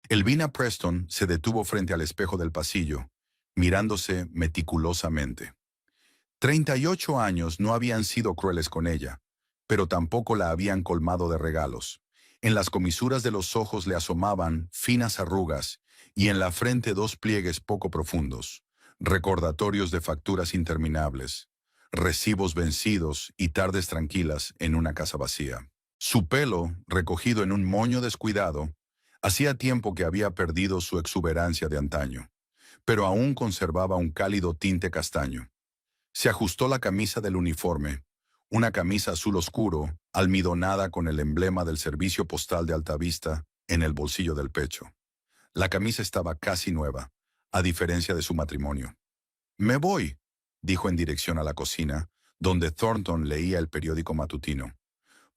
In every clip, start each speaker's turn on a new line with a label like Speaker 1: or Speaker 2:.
Speaker 1: Elvina Preston se detuvo frente al espejo del pasillo, mirándose meticulosamente. 38 años no habían sido crueles con ella, pero tampoco la habían colmado de regalos. En las comisuras de los ojos le asomaban finas arrugas y en la frente dos pliegues poco profundos, recordatorios de facturas interminables, recibos vencidos y tardes tranquilas en una casa vacía. Su pelo, recogido en un moño descuidado, hacía tiempo que había perdido su exuberancia de antaño, pero aún conservaba un cálido tinte castaño. Se ajustó la camisa del uniforme, una camisa azul oscuro, almidonada con el emblema del servicio postal de Altavista en el bolsillo del pecho. La camisa estaba casi nueva, a diferencia de su matrimonio. «Me voy», dijo en dirección a la cocina, donde Thornton leía el periódico matutino.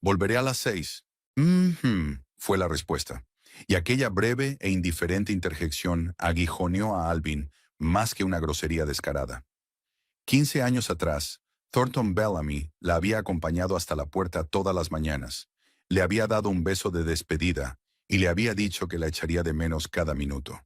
Speaker 1: «Volveré a las 6». Fue la respuesta, y aquella breve e indiferente interjección aguijoneó a Alvin más que una grosería descarada. 15 años atrás, Thornton Bellamy la había acompañado hasta la puerta todas las mañanas, le había dado un beso de despedida y le había dicho que la echaría de menos cada minuto.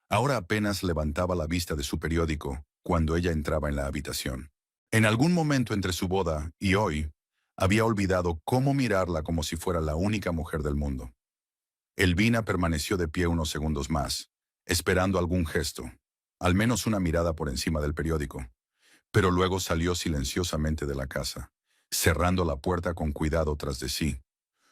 Speaker 1: Ahora apenas levantaba la vista de su periódico cuando ella entraba en la habitación. En algún momento entre su boda y hoy, había olvidado cómo mirarla como si fuera la única mujer del mundo. Elvina permaneció de pie unos segundos más, esperando algún gesto, al menos una mirada por encima del periódico. Pero luego salió silenciosamente de la casa, cerrando la puerta con cuidado tras de sí.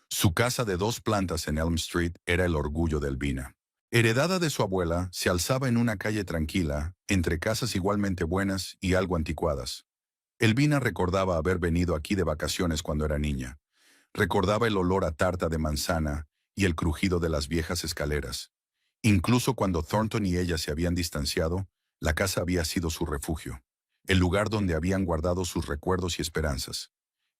Speaker 1: Su casa de 2 plantas en Elm Street era el orgullo de Elvina. Heredada de su abuela, se alzaba en una calle tranquila, entre casas igualmente buenas y algo anticuadas. Elvina recordaba haber venido aquí de vacaciones cuando era niña. Recordaba el olor a tarta de manzana y el crujido de las viejas escaleras. Incluso cuando Thornton y ella se habían distanciado, la casa había sido su refugio, el lugar donde habían guardado sus recuerdos y esperanzas.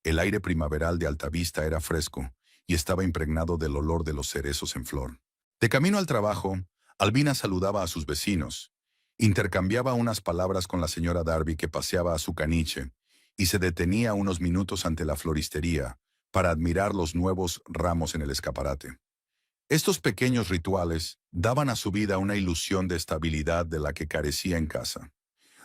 Speaker 1: El aire primaveral de Altavista era fresco y estaba impregnado del olor de los cerezos en flor. De camino al trabajo, Alvina saludaba a sus vecinos, intercambiaba unas palabras con la señora Darby que paseaba a su caniche y se detenía unos minutos ante la floristería para admirar los nuevos ramos en el escaparate. Estos pequeños rituales daban a su vida una ilusión de estabilidad de la que carecía en casa.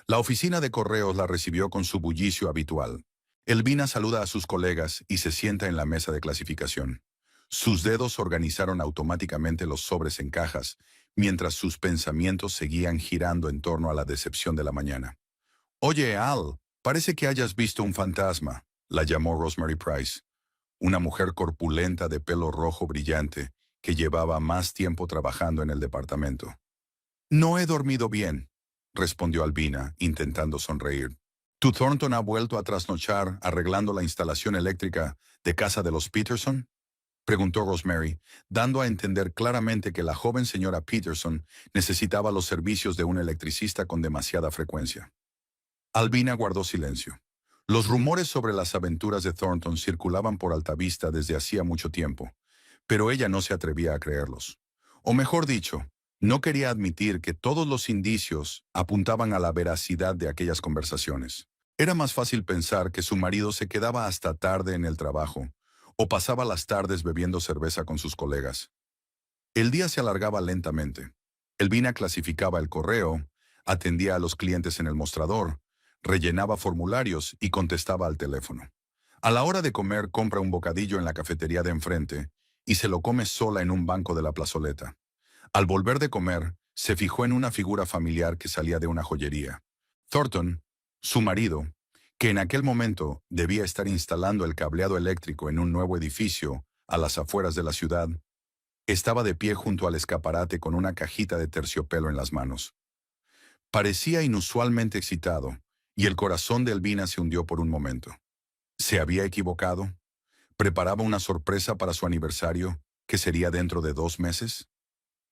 Speaker 1: La oficina de correos la recibió con su bullicio habitual. Elvina saluda a sus colegas y se sienta en la mesa de clasificación. Sus dedos organizaron automáticamente los sobres en cajas, mientras sus pensamientos seguían girando en torno a la decepción de la mañana. «Oye, Al, parece que hayas visto un fantasma», la llamó Rosemary Price, una mujer corpulenta de pelo rojo brillante que llevaba más tiempo trabajando en el departamento. «No he dormido bien», respondió Alvina, intentando sonreír. «¿Tu Thornton ha vuelto a trasnochar arreglando la instalación eléctrica de casa de los Peterson?», preguntó Rosemary, dando a entender claramente que la joven señora Peterson necesitaba los servicios de un electricista con demasiada frecuencia. Alvina guardó silencio. Los rumores sobre las aventuras de Thornton circulaban por Altavista desde hacía mucho tiempo, pero ella no se atrevía a creerlos. O mejor dicho, no quería admitir que todos los indicios apuntaban a la veracidad de aquellas conversaciones. Era más fácil pensar que su marido se quedaba hasta tarde en el trabajo, o pasaba las tardes bebiendo cerveza con sus colegas. El día se alargaba lentamente. Elvina clasificaba el correo, atendía a los clientes en el mostrador, rellenaba formularios y contestaba al teléfono. A la hora de comer compra un bocadillo en la cafetería de enfrente y se lo come sola en un banco de la plazoleta. Al volver de comer, se fijó en una figura familiar que salía de una joyería. Thornton, su marido, que en aquel momento debía estar instalando el cableado eléctrico en un nuevo edificio a las afueras de la ciudad, estaba de pie junto al escaparate con una cajita de terciopelo en las manos. Parecía inusualmente excitado, y el corazón de Elvina se hundió por un momento. ¿Se había equivocado? ¿Preparaba una sorpresa para su aniversario, que sería dentro de 2 meses?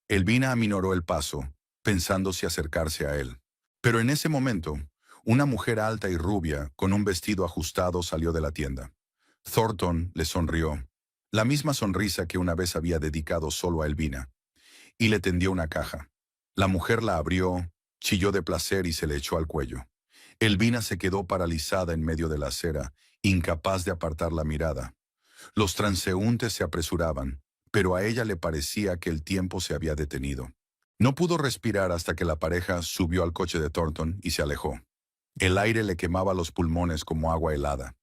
Speaker 1: Elvina aminoró el paso, pensando si acercarse a él. Pero en ese momento, una mujer alta y rubia, con un vestido ajustado, salió de la tienda. Thornton le sonrió, la misma sonrisa que una vez había dedicado solo a Elvina, y le tendió una caja. La mujer la abrió, chilló de placer y se le echó al cuello. Elvina se quedó paralizada en medio de la acera, incapaz de apartar la mirada. Los transeúntes se apresuraban, pero a ella le parecía que el tiempo se había detenido. No pudo respirar hasta que la pareja subió al coche de Thornton y se alejó. El aire le quemaba los pulmones como agua helada.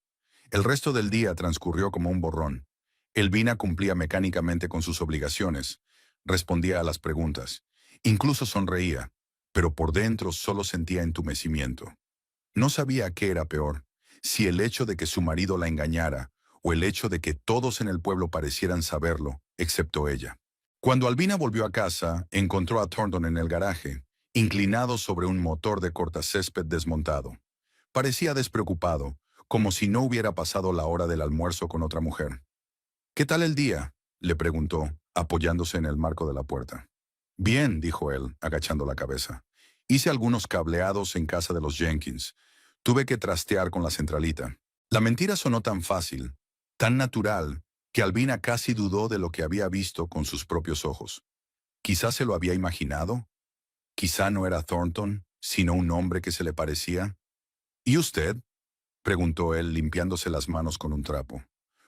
Speaker 1: El resto del día transcurrió como un borrón. Elvina cumplía mecánicamente con sus obligaciones, respondía a las preguntas, incluso sonreía, pero por dentro solo sentía entumecimiento. No sabía qué era peor, si el hecho de que su marido la engañara o el hecho de que todos en el pueblo parecieran saberlo, excepto ella. Cuando Albina volvió a casa, encontró a Thornton en el garaje, inclinado sobre un motor de cortacésped desmontado. Parecía despreocupado, como si no hubiera pasado la hora del almuerzo con otra mujer. «¿Qué tal el día?», le preguntó, apoyándose en el marco de la puerta. «Bien», dijo él, agachando la cabeza. «Hice algunos cableados en casa de los Jenkins. Tuve que trastear con la centralita». La mentira sonó tan fácil, tan natural, que Albina casi dudó de lo que había visto con sus propios ojos. Quizá se lo había imaginado. Quizá no era Thornton, sino un hombre que se le parecía. «¿Y usted?», preguntó él, limpiándose las manos con un trapo.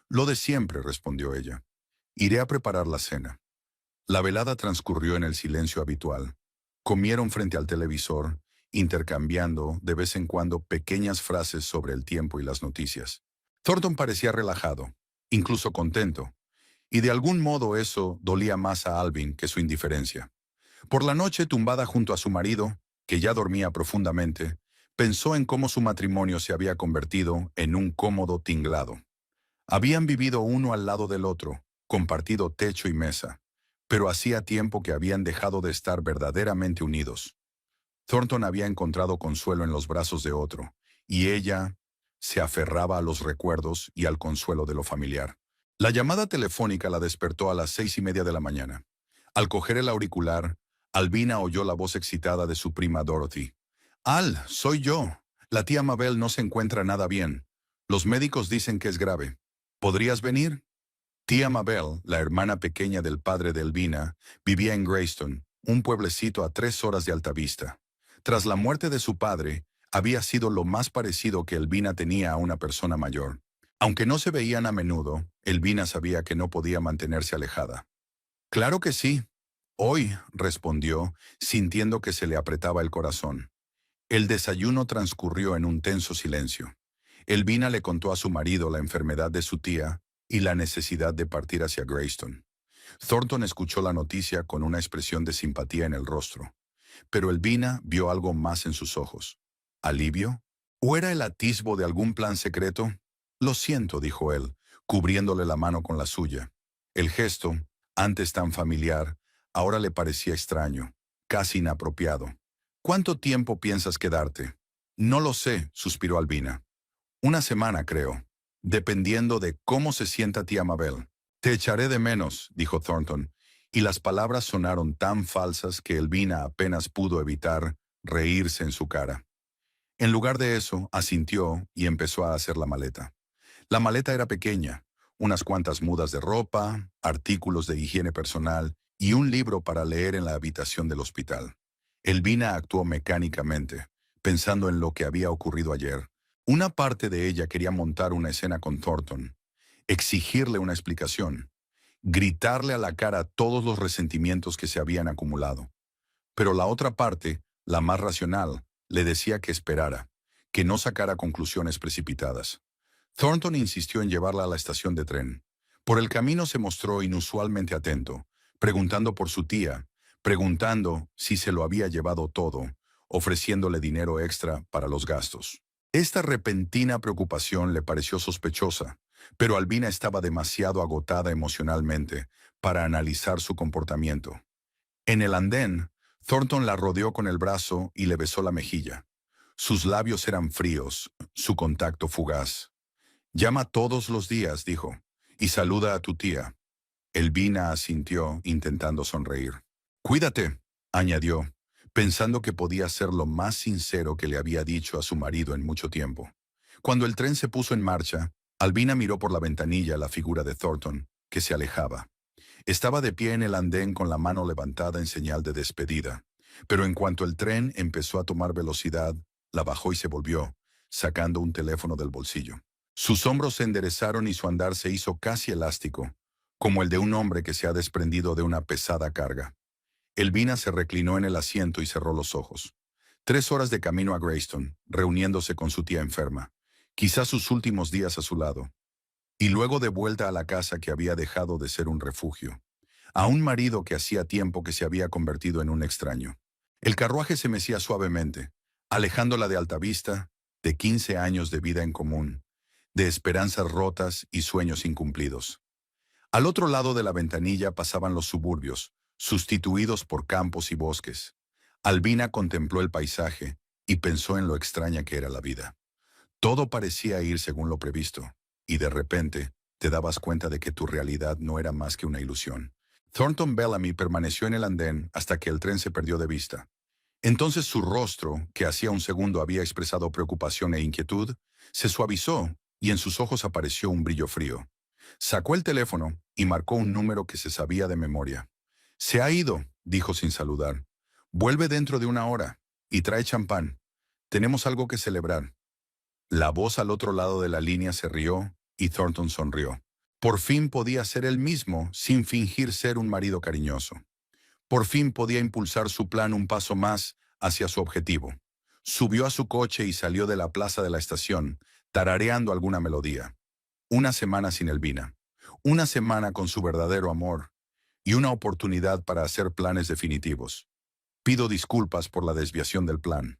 Speaker 1: «Lo de siempre», respondió ella. «Iré a preparar la cena». La velada transcurrió en el silencio habitual. Comieron frente al televisor, intercambiando de vez en cuando pequeñas frases sobre el tiempo y las noticias. Thornton parecía relajado, incluso contento, y de algún modo eso dolía más a Alvin que su indiferencia. Por la noche, tumbada junto a su marido, que ya dormía profundamente, pensó en cómo su matrimonio se había convertido en un cómodo tinglado. Habían vivido uno al lado del otro, compartido techo y mesa, pero hacía tiempo que habían dejado de estar verdaderamente unidos. Thornton había encontrado consuelo en los brazos de otro, y ella se aferraba a los recuerdos y al consuelo de lo familiar. La llamada telefónica la despertó a las 6:30 de la mañana. Al coger el auricular, Albina oyó la voz excitada de su prima Dorothy. «Al, soy yo. La tía Mabel no se encuentra nada bien. Los médicos dicen que es grave. ¿Podrías venir?». Tía Mabel, la hermana pequeña del padre de Elvina, vivía en Greyston, un pueblecito a 3 horas de Altavista. Tras la muerte de su padre, había sido lo más parecido que Elvina tenía a una persona mayor. Aunque no se veían a menudo, Elvina sabía que no podía mantenerse alejada. «Claro que sí. Hoy», respondió, sintiendo que se le apretaba el corazón. El desayuno transcurrió en un tenso silencio. Elvina le contó a su marido la enfermedad de su tía y la necesidad de partir hacia Greyston. Thornton escuchó la noticia con una expresión de simpatía en el rostro, pero Elvina vio algo más en sus ojos. ¿Alivio? ¿O era el atisbo de algún plan secreto? «Lo siento», dijo él, cubriéndole la mano con la suya. El gesto, antes tan familiar, ahora le parecía extraño, casi inapropiado. «¿Cuánto tiempo piensas quedarte?». «No lo sé», suspiró Albina. «Una semana, creo, dependiendo de cómo se sienta tía Mabel». «Te echaré de menos», dijo Thornton, y las palabras sonaron tan falsas que Elvina apenas pudo evitar reírse en su cara. En lugar de eso, asintió y empezó a hacer la maleta. La maleta era pequeña, unas cuantas mudas de ropa, artículos de higiene personal y un libro para leer en la habitación del hospital. Elvina actuó mecánicamente, pensando en lo que había ocurrido ayer. Una parte de ella quería montar una escena con Thornton, exigirle una explicación, gritarle a la cara todos los resentimientos que se habían acumulado. Pero la otra parte, la más racional, le decía que esperara, que no sacara conclusiones precipitadas. Thornton insistió en llevarla a la estación de tren. Por el camino se mostró inusualmente atento, preguntando por su tía, preguntando si se lo había llevado todo, ofreciéndole dinero extra para los gastos. Esta repentina preocupación le pareció sospechosa, pero Albina estaba demasiado agotada emocionalmente para analizar su comportamiento. En el andén, Thornton la rodeó con el brazo y le besó la mejilla. Sus labios eran fríos, su contacto fugaz. «Llama todos los días», dijo, «y saluda a tu tía». Elvina asintió, intentando sonreír. «Cuídate», añadió, pensando que podía ser lo más sincero que le había dicho a su marido en mucho tiempo. Cuando el tren se puso en marcha, Albina miró por la ventanilla la figura de Thornton, que se alejaba. Estaba de pie en el andén con la mano levantada en señal de despedida, pero en cuanto el tren empezó a tomar velocidad, la bajó y se volvió, sacando un teléfono del bolsillo. Sus hombros se enderezaron y su andar se hizo casi elástico, como el de un hombre que se ha desprendido de una pesada carga. Elvina se reclinó en el asiento y cerró los ojos. 3 horas de camino a Greystone, reuniéndose con su tía enferma, quizás sus últimos días a su lado, y luego de vuelta a la casa que había dejado de ser un refugio, a un marido que hacía tiempo que se había convertido en un extraño. El carruaje se mecía suavemente, alejándola de Altavista, de 15 años de vida en común, de esperanzas rotas y sueños incumplidos. Al otro lado de la ventanilla pasaban los suburbios, sustituidos por campos y bosques. Albina contempló el paisaje y pensó en lo extraña que era la vida. Todo parecía ir según lo previsto, y de repente te dabas cuenta de que tu realidad no era más que una ilusión. Thornton Bellamy permaneció en el andén hasta que el tren se perdió de vista. Entonces su rostro, que hacía un segundo había expresado preocupación e inquietud, se suavizó y en sus ojos apareció un brillo frío. Sacó el teléfono y marcó un número que se sabía de memoria. «Se ha ido», dijo sin saludar. «Vuelve dentro de 1 hora y trae champán. Tenemos algo que celebrar». La voz al otro lado de la línea se rió y Thornton sonrió. Por fin podía ser él mismo sin fingir ser un marido cariñoso. Por fin podía impulsar su plan un paso más hacia su objetivo. Subió a su coche y salió de la plaza de la estación, tarareando alguna melodía. 1 semana sin Elvina. 1 semana con su verdadero amor. Y una oportunidad para hacer planes definitivos. Pido disculpas por la desviación del plan.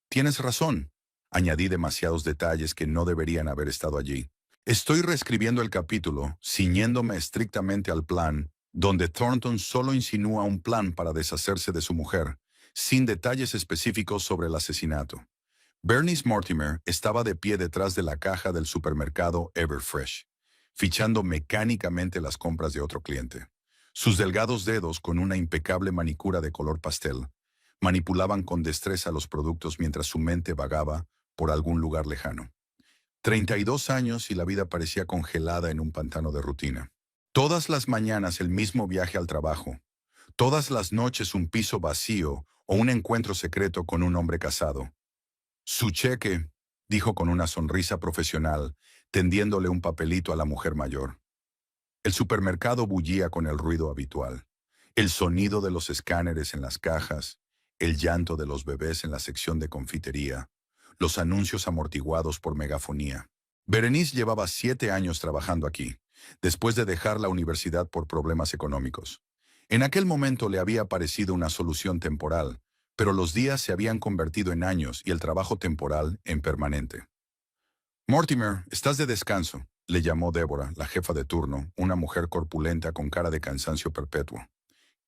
Speaker 1: Tienes razón. Añadí demasiados detalles que no deberían haber estado allí. Estoy reescribiendo el capítulo, ciñéndome estrictamente al plan, donde Thornton solo insinúa un plan para deshacerse de su mujer, sin detalles específicos sobre el asesinato. Bernice Mortimer estaba de pie detrás de la caja del supermercado Everfresh, fichando mecánicamente las compras de otro cliente. Sus delgados dedos, con una impecable manicura de color pastel, manipulaban con destreza los productos mientras su mente vagaba por algún lugar lejano. 32 años y la vida parecía congelada en un pantano de rutina. Todas las mañanas el mismo viaje al trabajo. Todas las noches un piso vacío o un encuentro secreto con un hombre casado. «Su cheque», dijo con una sonrisa profesional, tendiéndole un papelito a la mujer mayor. El supermercado bullía con el ruido habitual. El sonido de los escáneres en las cajas, el llanto de los bebés en la sección de confitería, los anuncios amortiguados por megafonía. Berenice llevaba 7 años trabajando aquí, después de dejar la universidad por problemas económicos. En aquel momento le había parecido una solución temporal, pero los días se habían convertido en años y el trabajo temporal en permanente. «Mortimer, estás de descanso», le llamó Débora, la jefa de turno, una mujer corpulenta con cara de cansancio perpetuo.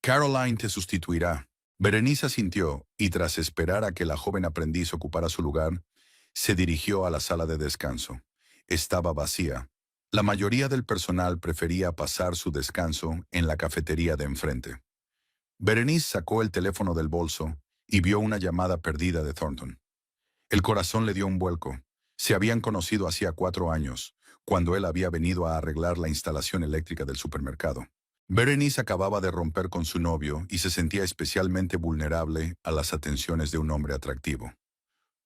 Speaker 1: «Caroline te sustituirá». Berenice asintió y tras esperar a que la joven aprendiz ocupara su lugar, se dirigió a la sala de descanso. Estaba vacía. La mayoría del personal prefería pasar su descanso en la cafetería de enfrente. Berenice sacó el teléfono del bolso y vio una llamada perdida de Thornton. El corazón le dio un vuelco. Se habían conocido hacía 4 años, cuando él había venido a arreglar la instalación eléctrica del supermercado. Berenice acababa de romper con su novio y se sentía especialmente vulnerable a las atenciones de un hombre atractivo.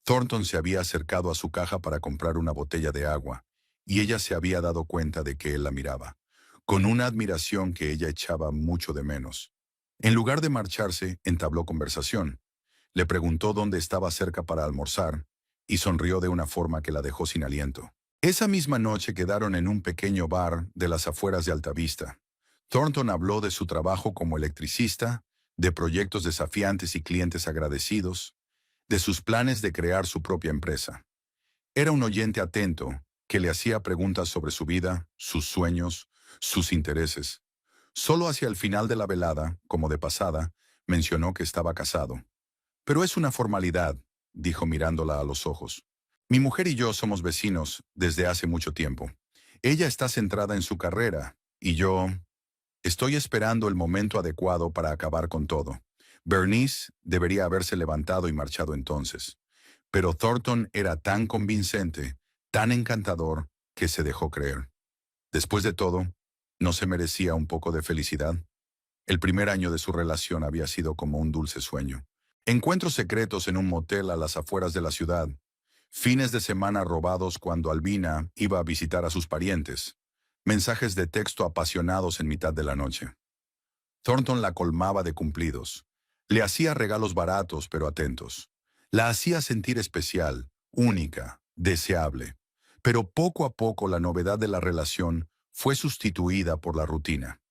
Speaker 1: Thornton se había acercado a su caja para comprar una botella de agua, y ella se había dado cuenta de que él la miraba, con una admiración que ella echaba mucho de menos. En lugar de marcharse, entabló conversación. Le preguntó dónde estaba cerca para almorzar, y sonrió de una forma que la dejó sin aliento. Esa misma noche quedaron en un pequeño bar de las afueras de Altavista. Thornton habló de su trabajo como electricista, de proyectos desafiantes y clientes agradecidos, de sus planes de crear su propia empresa. Era un oyente atento que le hacía preguntas sobre su vida, sus sueños, sus intereses. Solo hacia el final de la velada, como de pasada, mencionó que estaba casado. «Pero es una formalidad», dijo mirándola a los ojos. «Mi mujer y yo somos vecinos desde hace mucho tiempo. Ella está centrada en su carrera, y yo estoy esperando el momento adecuado para acabar con todo». Bernice debería haberse levantado y marchado entonces. Pero Thornton era tan convincente, tan encantador, que se dejó creer. Después de todo, ¿no se merecía un poco de felicidad? El primer año de su relación había sido como un dulce sueño. Encuentros secretos en un motel a las afueras de la ciudad. Fines de semana robados cuando Albina iba a visitar a sus parientes. mensajes de texto apasionados en mitad de la noche. Thornton la colmaba de cumplidos. Le hacía regalos baratos pero atentos. La hacía sentir especial, única, deseable. Pero poco a poco la novedad de la relación fue sustituida por la rutina.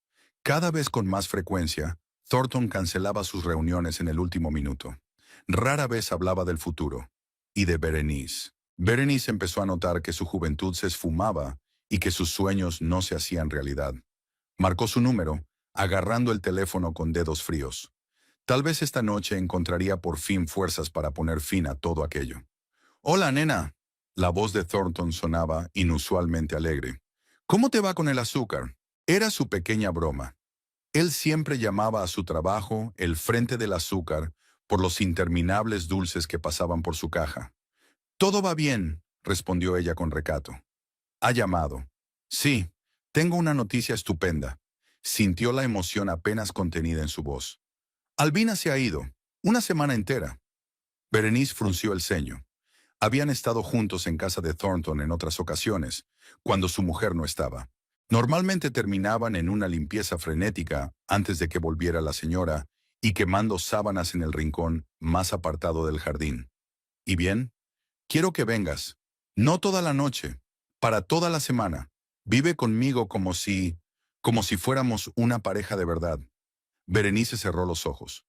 Speaker 1: Cada vez con más frecuencia, Thornton cancelaba sus reuniones en el último minuto. Rara vez hablaba del futuro. Y de Berenice. Berenice empezó a notar que su juventud se esfumaba y que sus sueños no se hacían realidad. Marcó su número, agarrando el teléfono con dedos fríos. Tal vez esta noche encontraría por fin fuerzas para poner fin a todo aquello. «Hola, nena». La voz de Thornton sonaba inusualmente alegre. «¿Cómo te va con el azúcar?» Era su pequeña broma. Él siempre llamaba a su trabajo el frente del azúcar por los interminables dulces que pasaban por su caja. «Todo va bien», respondió ella con recato. «¿Ha llamado?» «Sí, tengo una noticia estupenda». Sintió la emoción apenas contenida en su voz. «Albina se ha ido. Una semana entera». Berenice frunció el ceño. Habían estado juntos en casa de Thornton en otras ocasiones, cuando su mujer no estaba. Normalmente terminaban en una limpieza frenética antes de que volviera la señora y quemando sábanas en el rincón más apartado del jardín. «¿Y bien? Quiero que vengas. No toda la noche, para toda la semana. Vive conmigo como si fuéramos una pareja de verdad». Berenice cerró los ojos.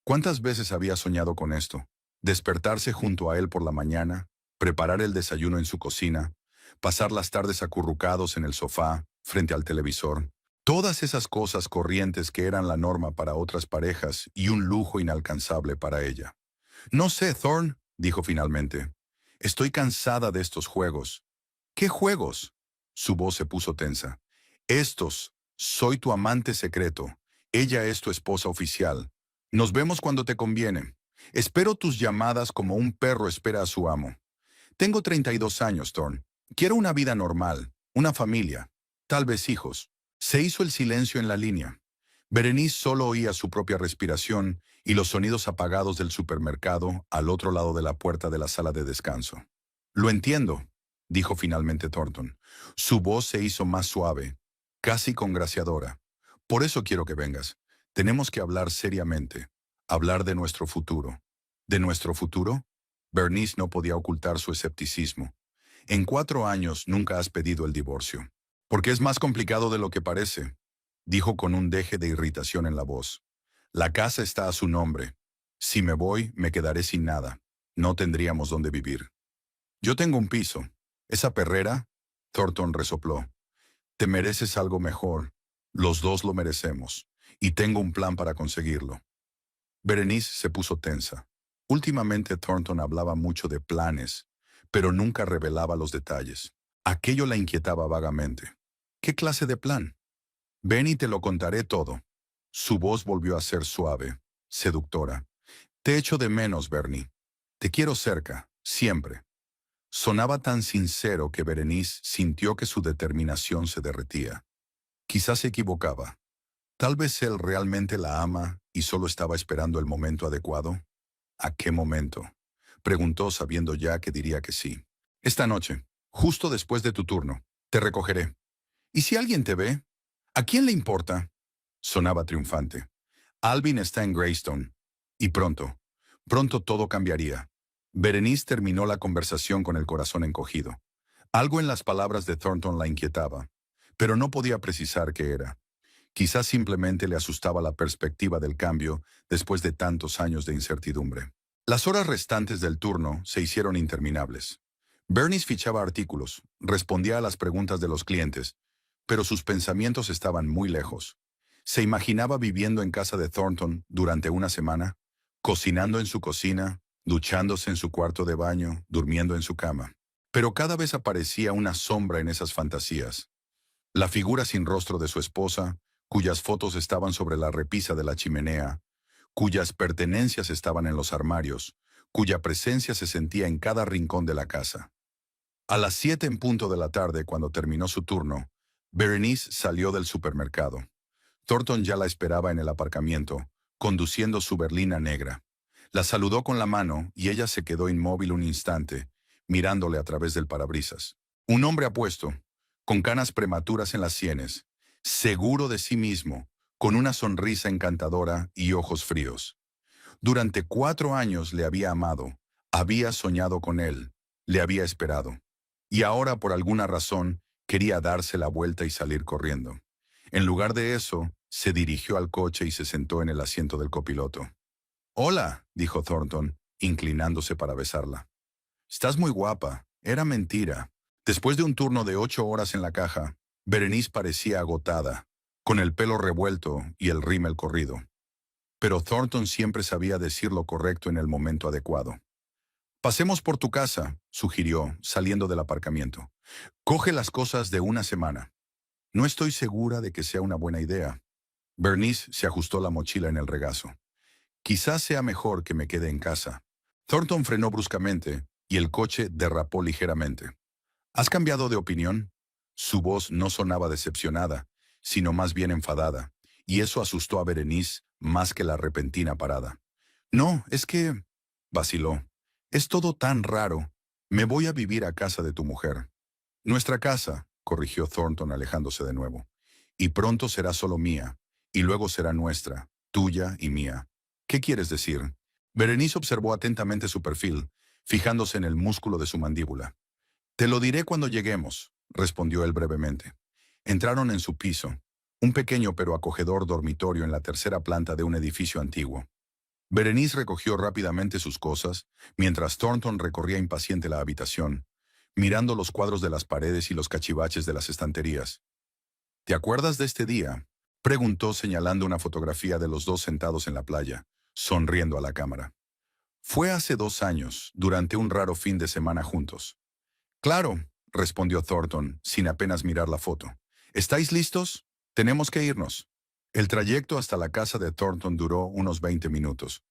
Speaker 1: ¿Cuántas veces había soñado con esto? Despertarse junto a él por la mañana, preparar el desayuno en su cocina, pasar las tardes acurrucados en el sofá, frente al televisor. Todas esas cosas corrientes que eran la norma para otras parejas y un lujo inalcanzable para ella. «No sé, Thorne», dijo finalmente. «Estoy cansada de estos juegos». «¿Qué juegos?» Su voz se puso tensa. «Estos. Soy tu amante secreto. Ella es tu esposa oficial. Nos vemos cuando te conviene. Espero tus llamadas como un perro espera a su amo. Tengo 32 años, Thorne. Quiero una vida normal, una familia, tal vez hijos». Se hizo el silencio en la línea. Berenice solo oía su propia respiración y los sonidos apagados del supermercado al otro lado de la puerta de la sala de descanso. «Lo entiendo», dijo finalmente Thornton. Su voz se hizo más suave, casi congraciadora. «Por eso quiero que vengas. Tenemos que hablar seriamente. Hablar de nuestro futuro». ¿De nuestro futuro? Bernice no podía ocultar su escepticismo. «En 4 años nunca has pedido el divorcio». «Porque es más complicado de lo que parece», dijo con un deje de irritación en la voz. «La casa está a su nombre. Si me voy, me quedaré sin nada. No tendríamos dónde vivir». «Yo tengo un piso. Esa perrera», Thornton resopló. «Te mereces algo mejor. Los dos lo merecemos. Y tengo un plan para conseguirlo». Berenice se puso tensa. Últimamente Thornton hablaba mucho de planes, pero nunca revelaba los detalles. Aquello la inquietaba vagamente. ¿Qué clase de plan? «Ven y te lo contaré todo». Su voz volvió a ser suave, seductora. «Te echo de menos, Bernie. Te quiero cerca, siempre». Sonaba tan sincero que Berenice sintió que su determinación se derretía. Quizás se equivocaba. Tal vez él realmente la ama y solo estaba esperando el momento adecuado. ¿A qué momento?, preguntó sabiendo ya que diría que sí. «Esta noche, justo después de tu turno, te recogeré. ¿Y si alguien te ve? ¿A quién le importa?». Sonaba triunfante. «Alvin está en Greystone. Y pronto, pronto todo cambiaría». Berenice terminó la conversación con el corazón encogido. Algo en las palabras de Thornton la inquietaba, pero no podía precisar qué era. Quizás simplemente le asustaba la perspectiva del cambio después de tantos años de incertidumbre. Las horas restantes del turno se hicieron interminables. Bernice fichaba artículos, respondía a las preguntas de los clientes, pero sus pensamientos estaban muy lejos. Se imaginaba viviendo en casa de Thornton durante una semana, cocinando en su cocina, duchándose en su cuarto de baño, durmiendo en su cama. Pero cada vez aparecía una sombra en esas fantasías. La figura sin rostro de su esposa, cuyas fotos estaban sobre la repisa de la chimenea, cuyas pertenencias estaban en los armarios, cuya presencia se sentía en cada rincón de la casa. A las 7 en punto de la tarde, cuando terminó su turno, Berenice salió del supermercado. Thornton ya la esperaba en el aparcamiento, conduciendo su berlina negra. La saludó con la mano y ella se quedó inmóvil un instante, mirándole a través del parabrisas. Un hombre apuesto, con canas prematuras en las sienes, seguro de sí mismo, con una sonrisa encantadora y ojos fríos. Durante 4 años le había amado, había soñado con él, le había esperado. Y ahora, por alguna razón, quería darse la vuelta y salir corriendo. En lugar de eso, se dirigió al coche y se sentó en el asiento del copiloto. «Hola», dijo Thornton, inclinándose para besarla. «Estás muy guapa». Era mentira. Después de un turno de 8 horas en la caja, Berenice parecía agotada, con el pelo revuelto y el rímel corrido. Pero Thornton siempre sabía decir lo correcto en el momento adecuado. «Pasemos por tu casa», sugirió, saliendo del aparcamiento. «Coge las cosas de una semana». «No estoy segura de que sea una buena idea». Bernice se ajustó la mochila en el regazo. «Quizás sea mejor que me quede en casa». Thornton frenó bruscamente y el coche derrapó ligeramente. «¿Has cambiado de opinión?» Su voz no sonaba decepcionada, sino más bien enfadada, y eso asustó a Berenice más que la repentina parada. «No, es que...» vaciló. «Es todo tan raro. Me voy a vivir a casa de tu mujer». «Nuestra casa», corrigió Thornton alejándose de nuevo. «Y pronto será solo mía, y luego será nuestra, tuya y mía». «¿Qué quieres decir?» Berenice observó atentamente su perfil, fijándose en el músculo de su mandíbula. «Te lo diré cuando lleguemos», respondió él brevemente. Entraron en su piso, un pequeño pero acogedor dormitorio en la tercera planta de un edificio antiguo. Berenice recogió rápidamente sus cosas, mientras Thornton recorría impaciente la habitación, mirando los cuadros de las paredes y los cachivaches de las estanterías. «¿Te acuerdas de este día?», preguntó señalando una fotografía de los dos sentados en la playa, sonriendo a la cámara. «Fue hace 2 años, durante un raro fin de semana juntos». «Claro», respondió Thornton, sin apenas mirar la foto. «¿Estáis listos? Tenemos que irnos». El trayecto hasta la casa de Thornton duró unos 20 minutos.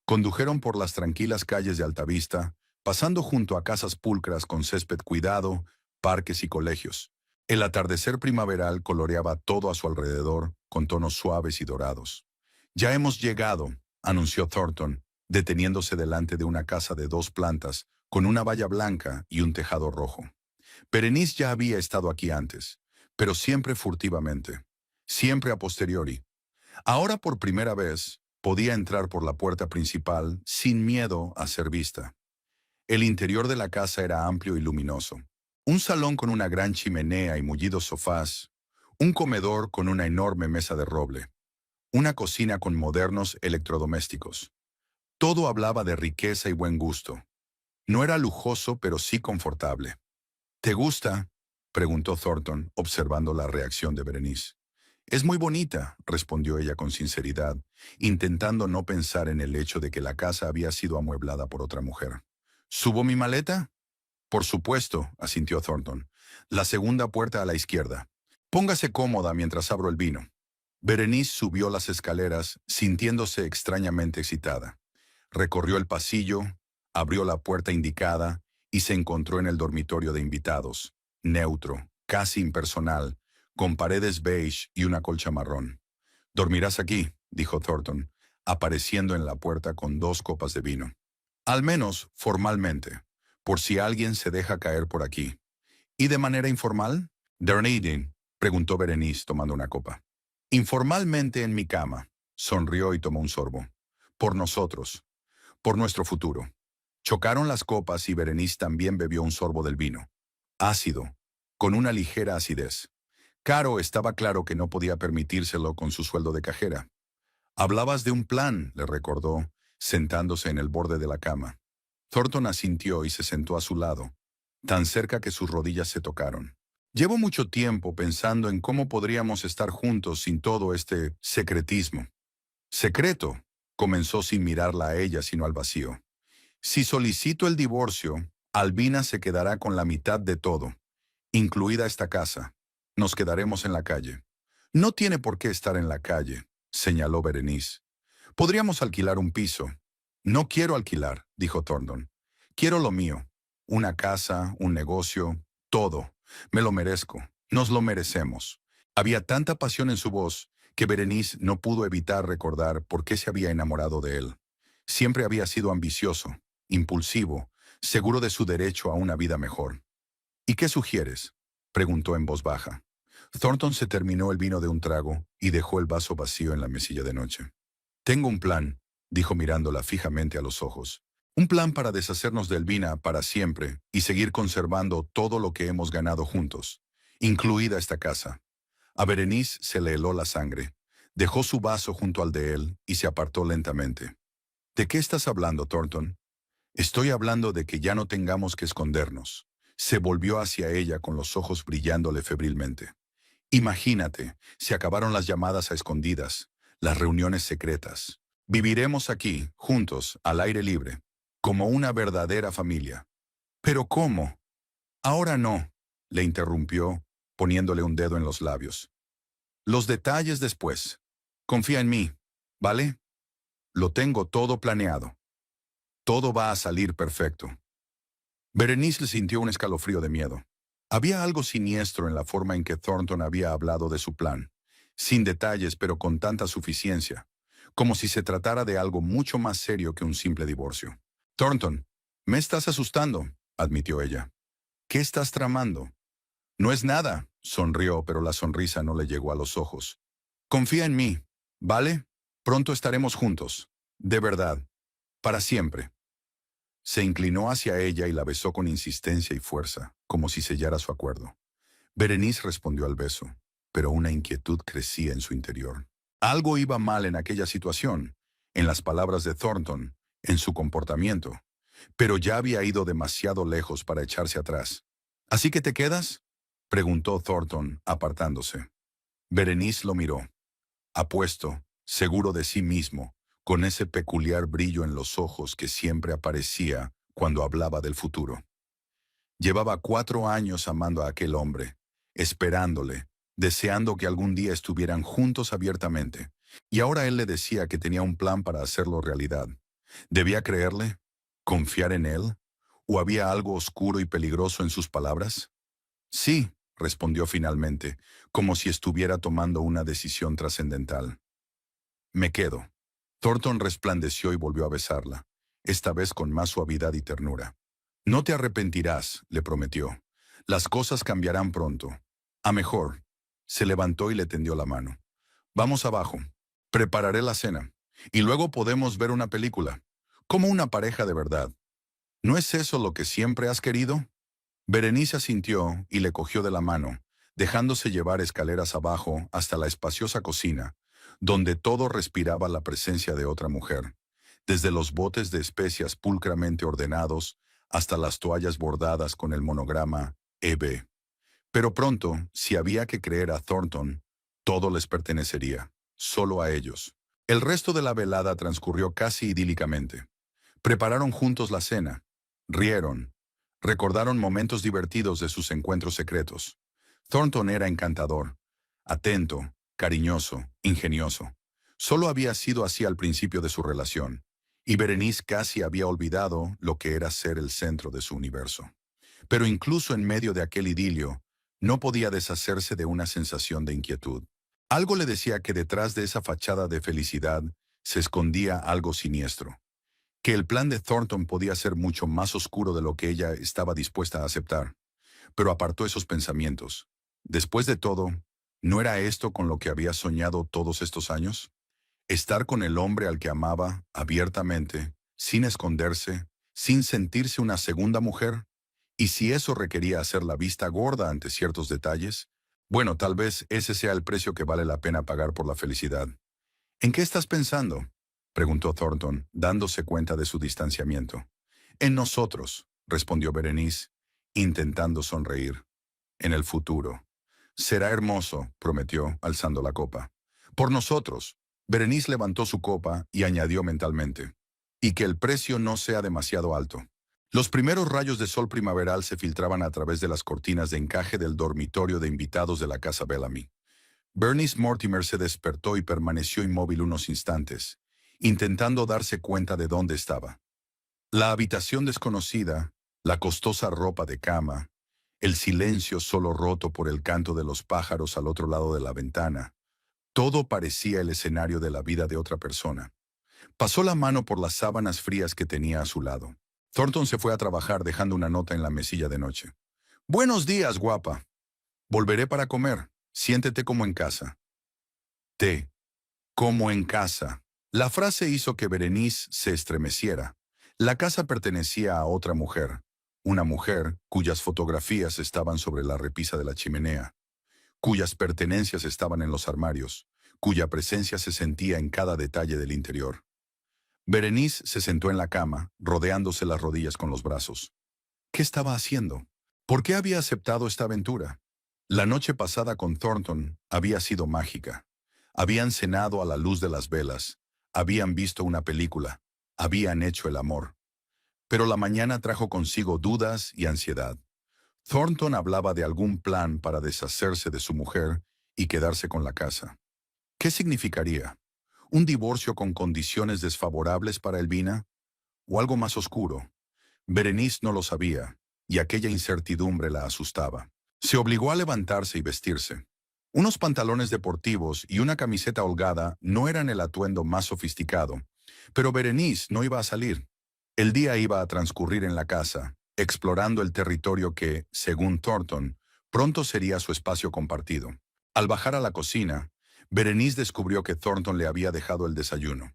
Speaker 1: Condujeron por las tranquilas calles de Altavista, pasando junto a casas pulcras con césped cuidado, parques y colegios. El atardecer primaveral coloreaba todo a su alrededor con tonos suaves y dorados. «Ya hemos llegado», anunció Thornton, deteniéndose delante de una casa de 2 plantas, con una valla blanca y un tejado rojo. Berenice ya había estado aquí antes, pero siempre furtivamente, siempre a posteriori. Ahora por primera vez podía entrar por la puerta principal sin miedo a ser vista. El interior de la casa era amplio y luminoso. Un salón con una gran chimenea y mullidos sofás, un comedor con una enorme mesa de roble, una cocina con modernos electrodomésticos. Todo hablaba de riqueza y buen gusto. No era lujoso, pero sí confortable. «¿Te gusta?», preguntó Thornton, observando la reacción de Berenice. «Es muy bonita», respondió ella con sinceridad, intentando no pensar en el hecho de que la casa había sido amueblada por otra mujer. «¿Subo mi maleta?» «Por supuesto», asintió Thornton. «La segunda puerta a la izquierda. Póngase cómoda mientras abro el vino». Berenice subió las escaleras, sintiéndose extrañamente excitada. Recorrió el pasillo, abrió la puerta indicada y se encontró en el dormitorio de invitados, neutro, casi impersonal, con paredes beige y una colcha marrón. «Dormirás aquí», dijo Thornton, apareciendo en la puerta con 2 copas de vino. «Al menos formalmente, por si alguien se deja caer por aquí». «¿Y de manera informal?» «Dunedin», preguntó Berenice tomando una copa. «Informalmente en mi cama», sonrió y tomó un sorbo. «Por nosotros, por nuestro futuro». Chocaron las copas y Berenice también bebió un sorbo del vino. Ácido, con una ligera acidez. Caro estaba claro que no podía permitírselo con su sueldo de cajera. «Hablabas de un plan», le recordó, sentándose en el borde de la cama. Thornton asintió y se sentó a su lado, tan cerca que sus rodillas se tocaron. «Llevo mucho tiempo pensando en cómo podríamos estar juntos sin todo este secretismo». «¿Secreto?», comenzó sin mirarla a ella sino al vacío. «Si solicito el divorcio, Albina se quedará con la mitad de todo, incluida esta casa. Nos quedaremos en la calle». «No tiene por qué estar en la calle», señaló Berenice. «Podríamos alquilar un piso». «No quiero alquilar», dijo Thornton. «Quiero lo mío. Una casa, un negocio, todo. Me lo merezco. Nos lo merecemos». Había tanta pasión en su voz que Berenice no pudo evitar recordar por qué se había enamorado de él. Siempre había sido ambicioso, impulsivo, seguro de su derecho a una vida mejor. «¿Y qué sugieres?», preguntó en voz baja. Thornton se terminó el vino de un trago y dejó el vaso vacío en la mesilla de noche. Tengo un plan, dijo mirándola fijamente a los ojos. Un plan para deshacernos del vino para siempre y seguir conservando todo lo que hemos ganado juntos, incluida esta casa. A Berenice se le heló la sangre. Dejó su vaso junto al de él y se apartó lentamente. ¿De qué estás hablando, Thornton? Estoy hablando de que ya no tengamos que escondernos. Se volvió hacia ella con los ojos brillándole febrilmente. Imagínate, se acabaron las llamadas a escondidas, las reuniones secretas. Viviremos aquí, juntos, al aire libre, como una verdadera familia. ¿Pero cómo? Ahora no, le interrumpió, poniéndole un dedo en los labios. Los detalles después. Confía en mí, ¿vale? Lo tengo todo planeado. Todo va a salir perfecto. Berenice le sintió un escalofrío de miedo. Había algo siniestro en la forma en que Thornton había hablado de su plan, sin detalles pero con tanta suficiencia, como si se tratara de algo mucho más serio que un simple divorcio. Thornton, me estás asustando, admitió ella. ¿Qué estás tramando? No es nada, sonrió, pero la sonrisa no le llegó a los ojos. Confía en mí, ¿vale? Pronto estaremos juntos. De verdad. Para siempre. Se inclinó hacia ella y la besó con insistencia y fuerza, como si sellara su acuerdo. Berenice respondió al beso, pero una inquietud crecía en su interior. Algo iba mal en aquella situación, en las palabras de Thornton, en su comportamiento, pero ya había ido demasiado lejos para echarse atrás. ¿Así que te quedas?, preguntó Thornton, apartándose. Berenice lo miró, apuesto, seguro de sí mismo, con ese peculiar brillo en los ojos que siempre aparecía cuando hablaba del futuro. Llevaba 4 años amando a aquel hombre, esperándole, deseando que algún día estuvieran juntos abiertamente, y ahora él le decía que tenía un plan para hacerlo realidad. ¿Debía creerle? ¿Confiar en él? ¿O había algo oscuro y peligroso en sus palabras? Sí, respondió finalmente, como si estuviera tomando una decisión trascendental. Me quedo. Thornton resplandeció y volvió a besarla, esta vez con más suavidad y ternura. No te arrepentirás, le prometió. Las cosas cambiarán pronto. A mejor. Se levantó y le tendió la mano. Vamos abajo. Prepararé la cena. Y luego podemos ver una película. Como una pareja de verdad. ¿No es eso lo que siempre has querido? Berenice asintió y le cogió de la mano, dejándose llevar escaleras abajo hasta la espaciosa cocina, donde todo respiraba la presencia de otra mujer, desde los botes de especias pulcramente ordenados hasta las toallas bordadas con el monograma EB. Pero pronto, si había que creer a Thornton, todo les pertenecería, solo a ellos. El resto de la velada transcurrió casi idílicamente. Prepararon juntos la cena, rieron, recordaron momentos divertidos de sus encuentros secretos. Thornton era encantador, atento, cariñoso, ingenioso. Solo había sido así al principio de su relación, y Berenice casi había olvidado lo que era ser el centro de su universo. Pero incluso en medio de aquel idilio, no podía deshacerse de una sensación de inquietud. Algo le decía que detrás de esa fachada de felicidad se escondía algo siniestro, que el plan de Thornton podía ser mucho más oscuro de lo que ella estaba dispuesta a aceptar. Pero apartó esos pensamientos. Después de todo, ¿no era esto con lo que había soñado todos estos años? Estar con el hombre al que amaba, abiertamente, sin esconderse, sin sentirse una segunda mujer. Y si eso requería hacer la vista gorda ante ciertos detalles, bueno, tal vez ese sea el precio que vale la pena pagar por la felicidad. ¿En qué estás pensando?, preguntó Thornton, dándose cuenta de su distanciamiento. En nosotros, respondió Berenice, intentando sonreír. En el futuro. Será hermoso, prometió, alzando la copa. Por nosotros. Berenice levantó su copa y añadió mentalmente. Y que el precio no sea demasiado alto. Los primeros rayos de sol primaveral se filtraban a través de las cortinas de encaje del dormitorio de invitados de la casa Bellamy. Bernice Mortimer se despertó y permaneció inmóvil unos instantes, intentando darse cuenta de dónde estaba. La habitación desconocida, la costosa ropa de cama, el silencio solo roto por el canto de los pájaros al otro lado de la ventana. Todo parecía el escenario de la vida de otra persona. Pasó la mano por las sábanas frías que tenía a su lado. Thornton se fue a trabajar dejando una nota en la mesilla de noche. «Buenos días, guapa». Volveré para comer. Siéntete como en casa. Té. Como en casa. La frase hizo que Berenice se estremeciera. La casa pertenecía a otra mujer, una mujer cuyas fotografías estaban sobre la repisa de la chimenea, cuyas pertenencias estaban en los armarios, cuya presencia se sentía en cada detalle del interior. Berenice se sentó en la cama, rodeándose las rodillas con los brazos. ¿Qué estaba haciendo? ¿Por qué había aceptado esta aventura? La noche pasada con Thornton había sido mágica. Habían cenado a la luz de las velas, habían visto una película, habían hecho el amor. Pero la mañana trajo consigo dudas y ansiedad. Thornton hablaba de algún plan para deshacerse de su mujer y quedarse con la casa. ¿Qué significaría? ¿Un divorcio con condiciones desfavorables para Elvina? ¿O algo más oscuro? Berenice no lo sabía, y aquella incertidumbre la asustaba. Se obligó a levantarse y vestirse. Unos pantalones deportivos y una camiseta holgada no eran el atuendo más sofisticado, pero Berenice no iba a salir. El día iba a transcurrir en la casa, explorando el territorio que, según Thornton, pronto sería su espacio compartido. Al bajar a la cocina, Berenice descubrió que Thornton le había dejado el desayuno.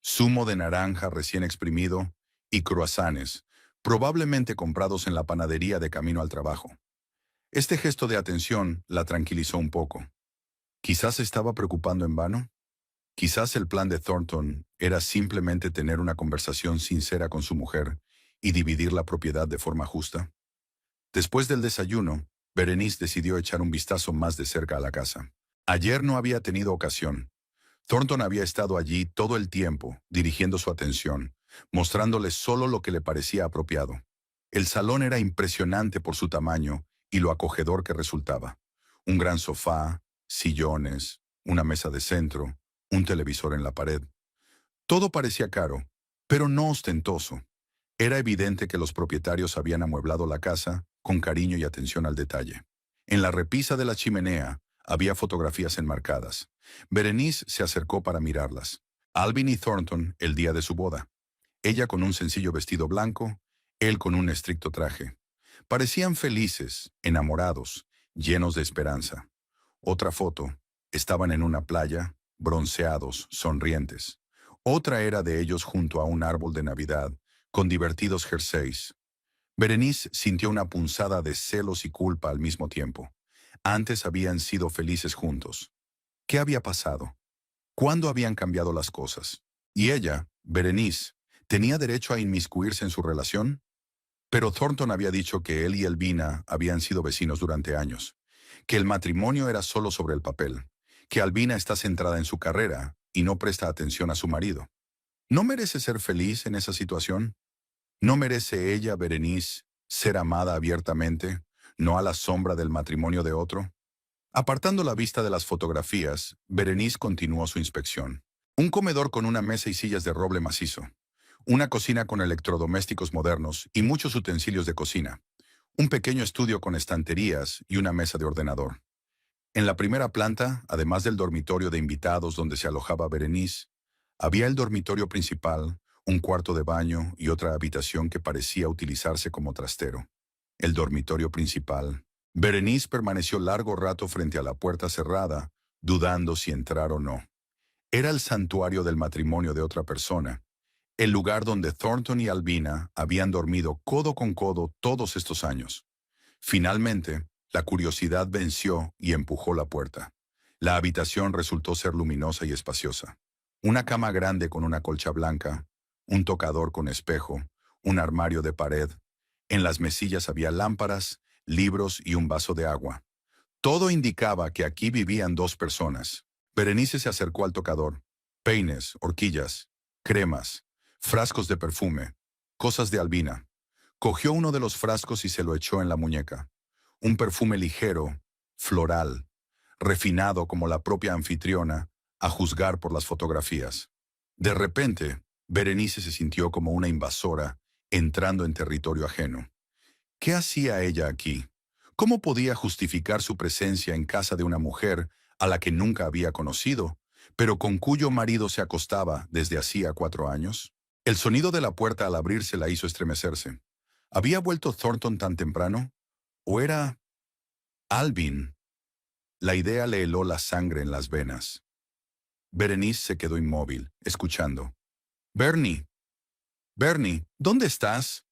Speaker 1: Zumo de naranja recién exprimido y croissants, probablemente comprados en la panadería de camino al trabajo. Este gesto de atención la tranquilizó un poco. Quizás se estaba preocupando en vano. Quizás el plan de Thornton era simplemente tener una conversación sincera con su mujer y dividir la propiedad de forma justa. Después del desayuno, Berenice decidió echar un vistazo más de cerca a la casa. Ayer no había tenido ocasión. Thornton había estado allí todo el tiempo, dirigiendo su atención, mostrándole solo lo que le parecía apropiado. El salón era impresionante por su tamaño y lo acogedor que resultaba. Un gran sofá, sillones, una mesa de centro, un televisor en la pared. Todo parecía caro, pero no ostentoso. Era evidente que los propietarios habían amueblado la casa con cariño y atención al detalle. En la repisa de la chimenea había fotografías enmarcadas. Berenice se acercó para mirarlas. Alvin y Thornton el día de su boda. Ella con un sencillo vestido blanco, él con un estricto traje. Parecían felices, enamorados, llenos de esperanza. Otra foto. Estaban en una playa, bronceados, sonrientes. Otra era de ellos junto a un árbol de Navidad, con divertidos jerseys. Berenice sintió una punzada de celos y culpa al mismo tiempo. Antes habían sido felices juntos. ¿Qué había pasado? ¿Cuándo habían cambiado las cosas? Y ella, Berenice, ¿tenía derecho a inmiscuirse en su relación? Pero Thornton había dicho que él y Elvina habían sido vecinos durante años, que el matrimonio era solo sobre el papel, que Elvina está centrada en su carrera y no presta atención a su marido. ¿No merece ser feliz en esa situación? ¿No merece ella, Berenice, ser amada abiertamente, no a la sombra del matrimonio de otro? Apartando la vista de las fotografías, Berenice continuó su inspección. Un comedor con una mesa y sillas de roble macizo. Una cocina con electrodomésticos modernos y muchos utensilios de cocina. Un pequeño estudio con estanterías y una mesa de ordenador. En la primera planta, además del dormitorio de invitados donde se alojaba Berenice, había el dormitorio principal, un cuarto de baño y otra habitación que parecía utilizarse como trastero. El dormitorio principal. Berenice permaneció largo rato frente a la puerta cerrada, dudando si entrar o no. Era el santuario del matrimonio de otra persona, el lugar donde Thornton y Elvina habían dormido codo con codo todos estos años. Finalmente, la curiosidad venció y empujó la puerta. La habitación resultó ser luminosa y espaciosa. Una cama grande con una colcha blanca, un tocador con espejo, un armario de pared. En las mesillas había lámparas, libros y un vaso de agua. Todo indicaba que aquí vivían dos personas. Berenice se acercó al tocador. Peines, horquillas, cremas, frascos de perfume, cosas de Elvina. Cogió uno de los frascos y se lo echó en la muñeca. Un perfume ligero, floral, refinado como la propia anfitriona, a juzgar por las fotografías. De repente, Berenice se sintió como una invasora entrando en territorio ajeno. ¿Qué hacía ella aquí? ¿Cómo podía justificar su presencia en casa de una mujer a la que nunca había conocido, pero con cuyo marido se acostaba desde hacía 4 años? El sonido de la puerta al abrirse la hizo estremecerse. ¿Había vuelto Thornton tan temprano? ¿O era Alvin. La idea le heló la sangre en las venas. Berenice se quedó inmóvil, escuchando. Bernie, Bernie, ¿dónde estás?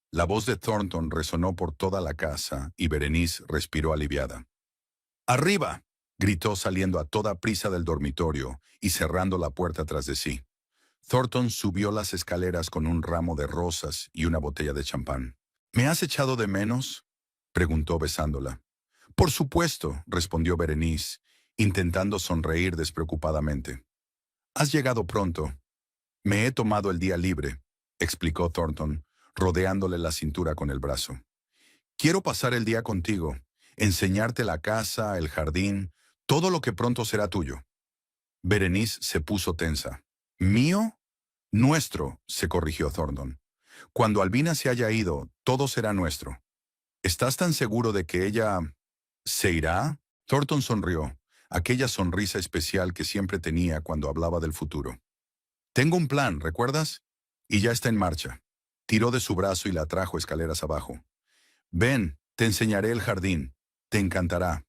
Speaker 1: La voz de Thornton resonó por toda la casa y Berenice respiró aliviada. ¡Arriba!, gritó saliendo a toda prisa del dormitorio y cerrando la puerta tras de sí. Thornton subió las escaleras con un ramo de rosas y una botella de champán. ¿Me has echado de menos?, preguntó besándola. Por supuesto, respondió Berenice, intentando sonreír despreocupadamente. Has llegado pronto. Me he tomado el día libre, explicó Thornton, rodeándole la cintura con el brazo. Quiero pasar el día contigo, enseñarte la casa, el jardín, todo lo que pronto será tuyo. Berenice se puso tensa. ¿Mío? Nuestro, se corrigió Thornton. Cuando Albina se haya ido, todo será nuestro. ¿Estás tan seguro de que ella se irá? Thornton sonrió, aquella sonrisa especial que siempre tenía cuando hablaba del futuro. Tengo un plan, ¿recuerdas? Y ya está en marcha. Tiró de su brazo y la trajo escaleras abajo. Ven, te enseñaré el jardín. Te encantará.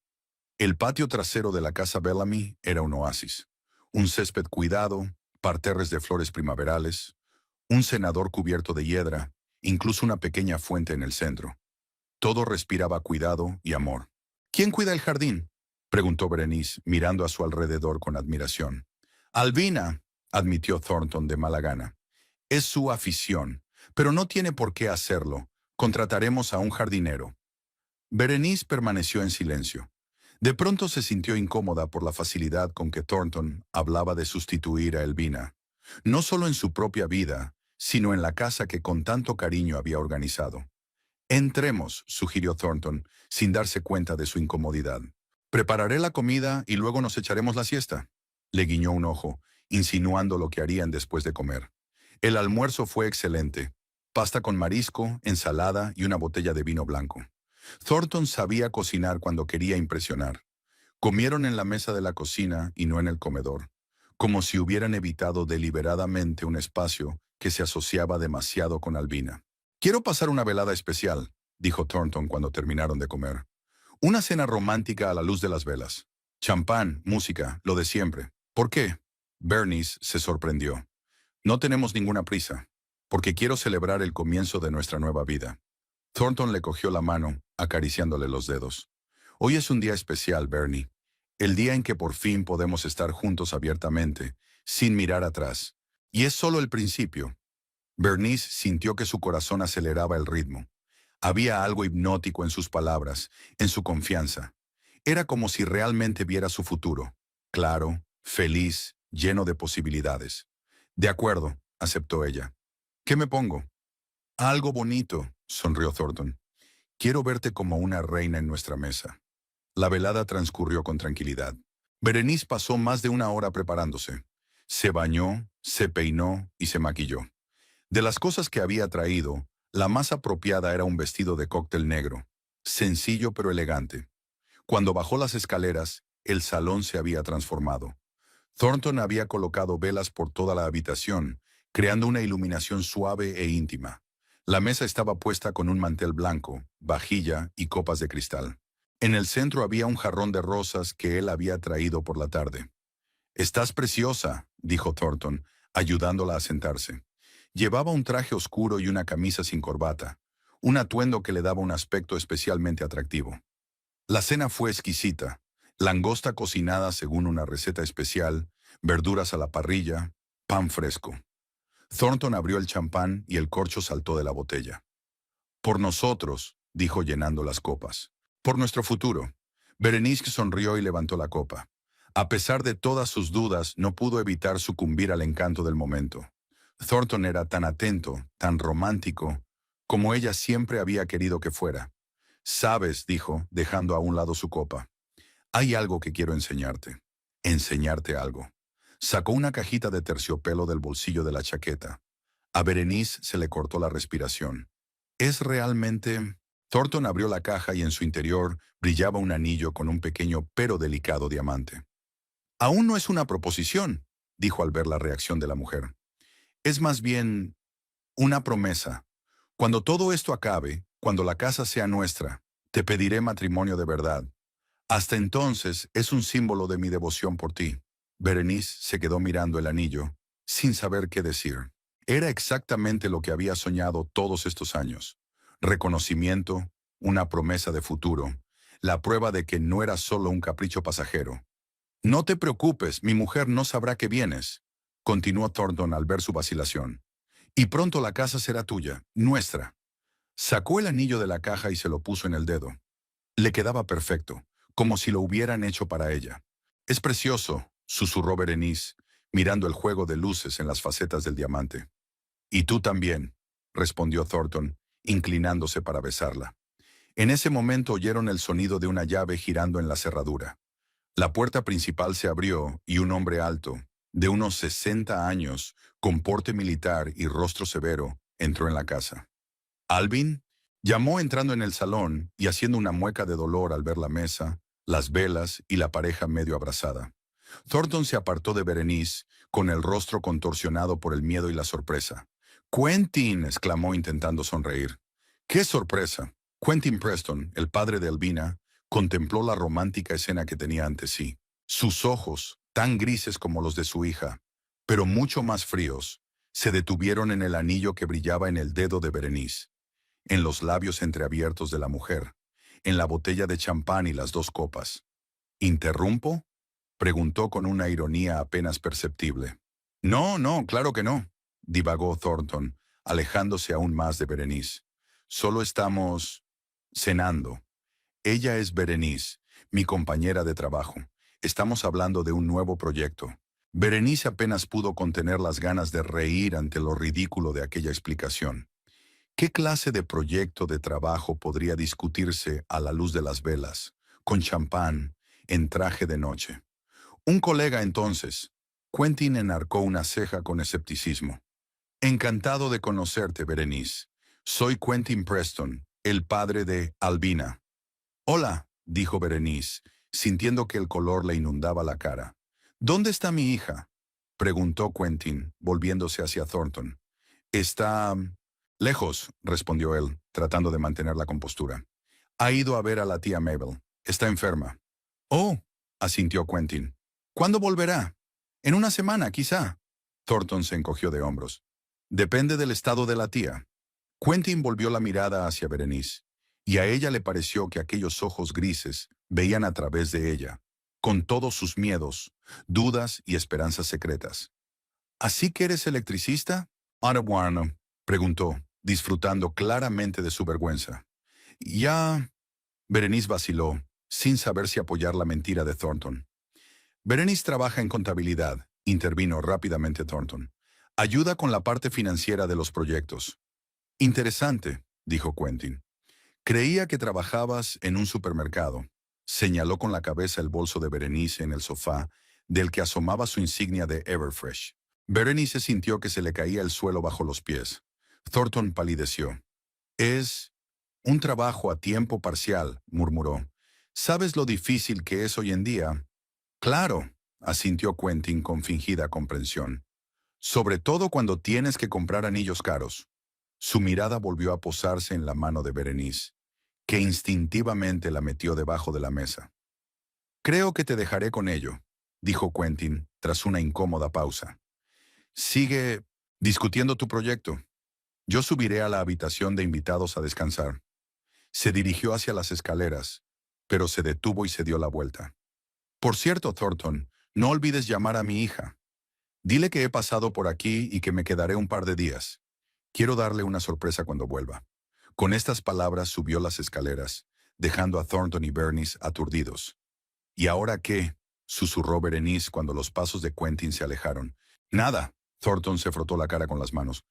Speaker 1: El patio trasero de la casa Bellamy era un oasis. Un césped cuidado, parterres de flores primaverales, un cenador cubierto de hiedra, incluso una pequeña fuente en el centro. Todo respiraba cuidado y amor. ¿Quién cuida el jardín?, preguntó Berenice, mirando a su alrededor con admiración. Albina, admitió Thornton de mala gana. Es su afición, pero no tiene por qué hacerlo. Contrataremos a un jardinero. Berenice permaneció en silencio. De pronto se sintió incómoda por la facilidad con que Thornton hablaba de sustituir a Albina, no solo en su propia vida, sino en la casa que con tanto cariño había organizado. Entremos, sugirió Thornton, sin darse cuenta de su incomodidad. Prepararé la comida y luego nos echaremos la siesta. Le guiñó un ojo, insinuando lo que harían después de comer. El almuerzo fue excelente. Pasta con marisco, ensalada y una botella de vino blanco. Thornton sabía cocinar cuando quería impresionar. Comieron en la mesa de la cocina y no en el comedor, como si hubieran evitado deliberadamente un espacio que se asociaba demasiado con Albina. Quiero pasar una velada especial, dijo Thornton cuando terminaron de comer. Una cena romántica a la luz de las velas. Champán, música, lo de siempre. ¿Por qué? Bernice se sorprendió. No tenemos ninguna prisa, porque quiero celebrar el comienzo de nuestra nueva vida. Thornton le cogió la mano, acariciándole los dedos. Hoy es un día especial, Bernie. El día en que por fin podemos estar juntos abiertamente, sin mirar atrás. Y es solo el principio. Bernice sintió que su corazón aceleraba el ritmo. Había algo hipnótico en sus palabras, en su confianza. Era como si realmente viera su futuro. Claro, feliz, lleno de posibilidades. De acuerdo, aceptó ella. ¿Qué me pongo? Algo bonito, sonrió Thornton. Quiero verte como una reina en nuestra mesa. La velada transcurrió con tranquilidad. Berenice pasó más de una hora preparándose. Se bañó, se peinó y se maquilló. De las cosas que había traído, la más apropiada era un vestido de cóctel negro, sencillo pero elegante. Cuando bajó las escaleras, el salón se había transformado. Thornton había colocado velas por toda la habitación, creando una iluminación suave e íntima. La mesa estaba puesta con un mantel blanco, vajilla y copas de cristal. En el centro había un jarrón de rosas que él había traído por la tarde. «Estás preciosa», dijo Thornton, ayudándola a sentarse. Llevaba un traje oscuro y una camisa sin corbata, un atuendo que le daba un aspecto especialmente atractivo. La cena fue exquisita, langosta cocinada según una receta especial, verduras a la parrilla, pan fresco. Thornton abrió el champán y el corcho saltó de la botella. «Por nosotros», dijo llenando las copas. «Por nuestro futuro». Berenice sonrió y levantó la copa. A pesar de todas sus dudas, no pudo evitar sucumbir al encanto del momento. Thornton era tan atento, tan romántico, como ella siempre había querido que fuera. «Sabes», dijo, dejando a un lado su copa, «hay algo que quiero enseñarte. Enseñarte algo». Sacó una cajita de terciopelo del bolsillo de la chaqueta. A Berenice se le cortó la respiración. «¿Es realmente...?» Thornton abrió la caja y en su interior brillaba un anillo con un pequeño pero delicado diamante. «Aún no es una proposición», dijo al ver la reacción de la mujer. «Es más bien una promesa. Cuando todo esto acabe, cuando la casa sea nuestra, te pediré matrimonio de verdad, Hasta entonces es un símbolo de mi devoción por ti. Berenice se quedó mirando el anillo, sin saber qué decir. Era exactamente lo que había soñado todos estos años. Reconocimiento, una promesa de futuro, la prueba de que no era solo un capricho pasajero. No te preocupes, mi mujer no sabrá que vienes, continuó Thornton al ver su vacilación. Y pronto la casa será tuya, nuestra. Sacó el anillo de la caja y se lo puso en el dedo. Le quedaba perfecto, como si lo hubieran hecho para ella. Es precioso, susurró Berenice, mirando el juego de luces en las facetas del diamante. Y tú también, respondió Thornton, inclinándose para besarla. En ese momento oyeron el sonido de una llave girando en la cerradura. La puerta principal se abrió y un hombre alto, de unos 60 años, con porte militar y rostro severo, entró en la casa. ¿Alvin? Llamó entrando en el salón y haciendo una mueca de dolor al ver la mesa, las velas y la pareja medio abrazada. Thornton se apartó de Berenice, con el rostro contorsionado por el miedo y la sorpresa. «¡Quentin!», exclamó intentando sonreír. ¡Qué sorpresa! Quentin Preston, el padre de Albina, contempló la romántica escena que tenía ante sí. Sus ojos, tan grises como los de su hija, pero mucho más fríos, se detuvieron en el anillo que brillaba en el dedo de Berenice, en los labios entreabiertos de la mujer, en la botella de champán y las dos copas. ¿Interrumpo?, preguntó con una ironía apenas perceptible. No, no, claro que no, divagó Thornton, alejándose aún más de Berenice. Solo estamos cenando. Ella es Berenice, mi compañera de trabajo. Estamos hablando de un nuevo proyecto. Berenice apenas pudo contener las ganas de reír ante lo ridículo de aquella explicación. ¿Qué clase de proyecto de trabajo podría discutirse a la luz de las velas, con champán, en traje de noche? Un colega entonces. Quentin enarcó una ceja con escepticismo. Encantado de conocerte, Berenice. Soy Quentin Preston, el padre de Albina. Hola, dijo Berenice, sintiendo que el color le inundaba la cara. ¿Dónde está mi hija?, preguntó Quentin, volviéndose hacia Thornton. Está lejos, respondió él, tratando de mantener la compostura. Ha ido a ver a la tía Mabel. Está enferma. Oh, asintió Quentin. ¿Cuándo volverá? En una semana, quizá. Thornton se encogió de hombros. Depende del estado de la tía. Quentin volvió la mirada hacia Berenice, y a ella le pareció que aquellos ojos grises veían a través de ella, con todos sus miedos, dudas y esperanzas secretas. ¿Así que eres electricista? Bueno, preguntó, disfrutando claramente de su vergüenza. Ya. Berenice vaciló, sin saber si apoyar la mentira de Thornton. Berenice trabaja en contabilidad, intervino rápidamente Thornton. Ayuda con la parte financiera de los proyectos. Interesante, dijo Quentin. Creía que trabajabas en un supermercado. Señaló con la cabeza el bolso de Berenice en el sofá, del que asomaba su insignia de Everfresh. Berenice sintió que se le caía el suelo bajo los pies. Thornton palideció. Es un trabajo a tiempo parcial, murmuró. ¿Sabes lo difícil que es hoy en día? Claro, asintió Quentin con fingida comprensión. Sobre todo cuando tienes que comprar anillos caros. Su mirada volvió a posarse en la mano de Berenice, que instintivamente la metió debajo de la mesa. Creo que te dejaré con ello, dijo Quentin, tras una incómoda pausa. Sigue discutiendo tu proyecto. Yo subiré a la habitación de invitados a descansar. Se dirigió hacia las escaleras, pero se detuvo y se dio la vuelta. Por cierto, Thornton, no olvides llamar a mi hija. Dile que he pasado por aquí y que me quedaré un par de días. Quiero darle una sorpresa cuando vuelva. Con estas palabras subió las escaleras, dejando a Thornton y Berenice aturdidos. ¿Y ahora qué?, susurró Berenice cuando los pasos de Quentin se alejaron. Nada, Thornton se frotó la cara con las manos.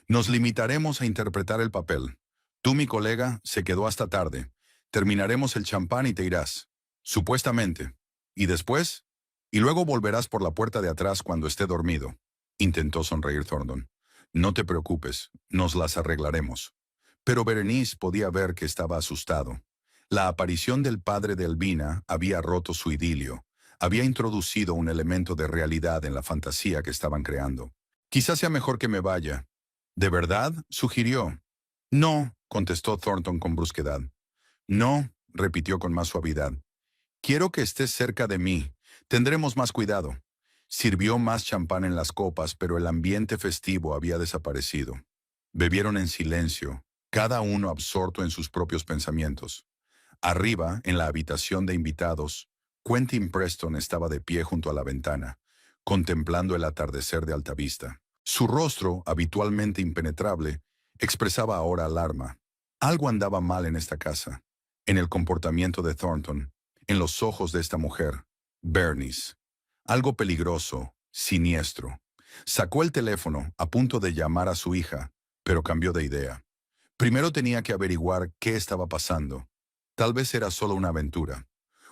Speaker 1: Nos limitaremos a interpretar el papel. Tú, mi colega, se quedó hasta tarde. Terminaremos el champán y te irás. Supuestamente. ¿Y después? Y luego volverás por la puerta de atrás cuando esté dormido. Intentó sonreír Thornton. No te preocupes, nos las arreglaremos. Pero Berenice podía ver que estaba asustado. La aparición del padre de Albina había roto su idilio. Había introducido un elemento de realidad en la fantasía que estaban creando. Quizás sea mejor que me vaya. ¿De verdad?, sugirió. No, contestó Thornton con brusquedad. No, repitió con más suavidad. Quiero que estés cerca de mí. Tendremos más cuidado. Sirvió más champán en las copas, pero el ambiente festivo había desaparecido. Bebieron en silencio, cada uno absorto en sus propios pensamientos. Arriba, en la habitación de invitados, Quentin Preston estaba de pie junto a la ventana, contemplando el atardecer de Altavista. Su rostro, habitualmente impenetrable, expresaba ahora alarma. Algo andaba mal en esta casa, en el comportamiento de Thornton, en los ojos de esta mujer, Bernice. Algo peligroso, siniestro. Sacó el teléfono, a punto de llamar a su hija, pero cambió de idea. Primero tenía que averiguar qué estaba pasando. Tal vez era solo una aventura,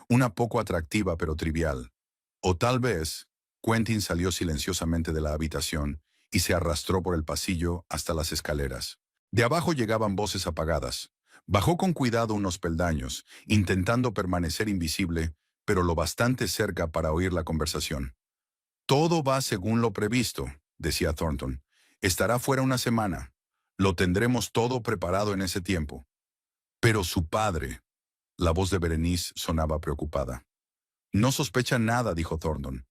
Speaker 1: una poco atractiva pero trivial. O tal vez, Quentin salió silenciosamente de la habitación y se arrastró por el pasillo hasta las escaleras. De abajo llegaban voces apagadas. Bajó con cuidado unos peldaños, intentando permanecer invisible, pero lo bastante cerca para oír la conversación. Todo va según lo previsto, decía Thornton. Estará fuera una semana. Lo tendremos todo preparado en ese tiempo. Pero su padre. La voz de Berenice sonaba preocupada. No sospecha nada, dijo Thornton.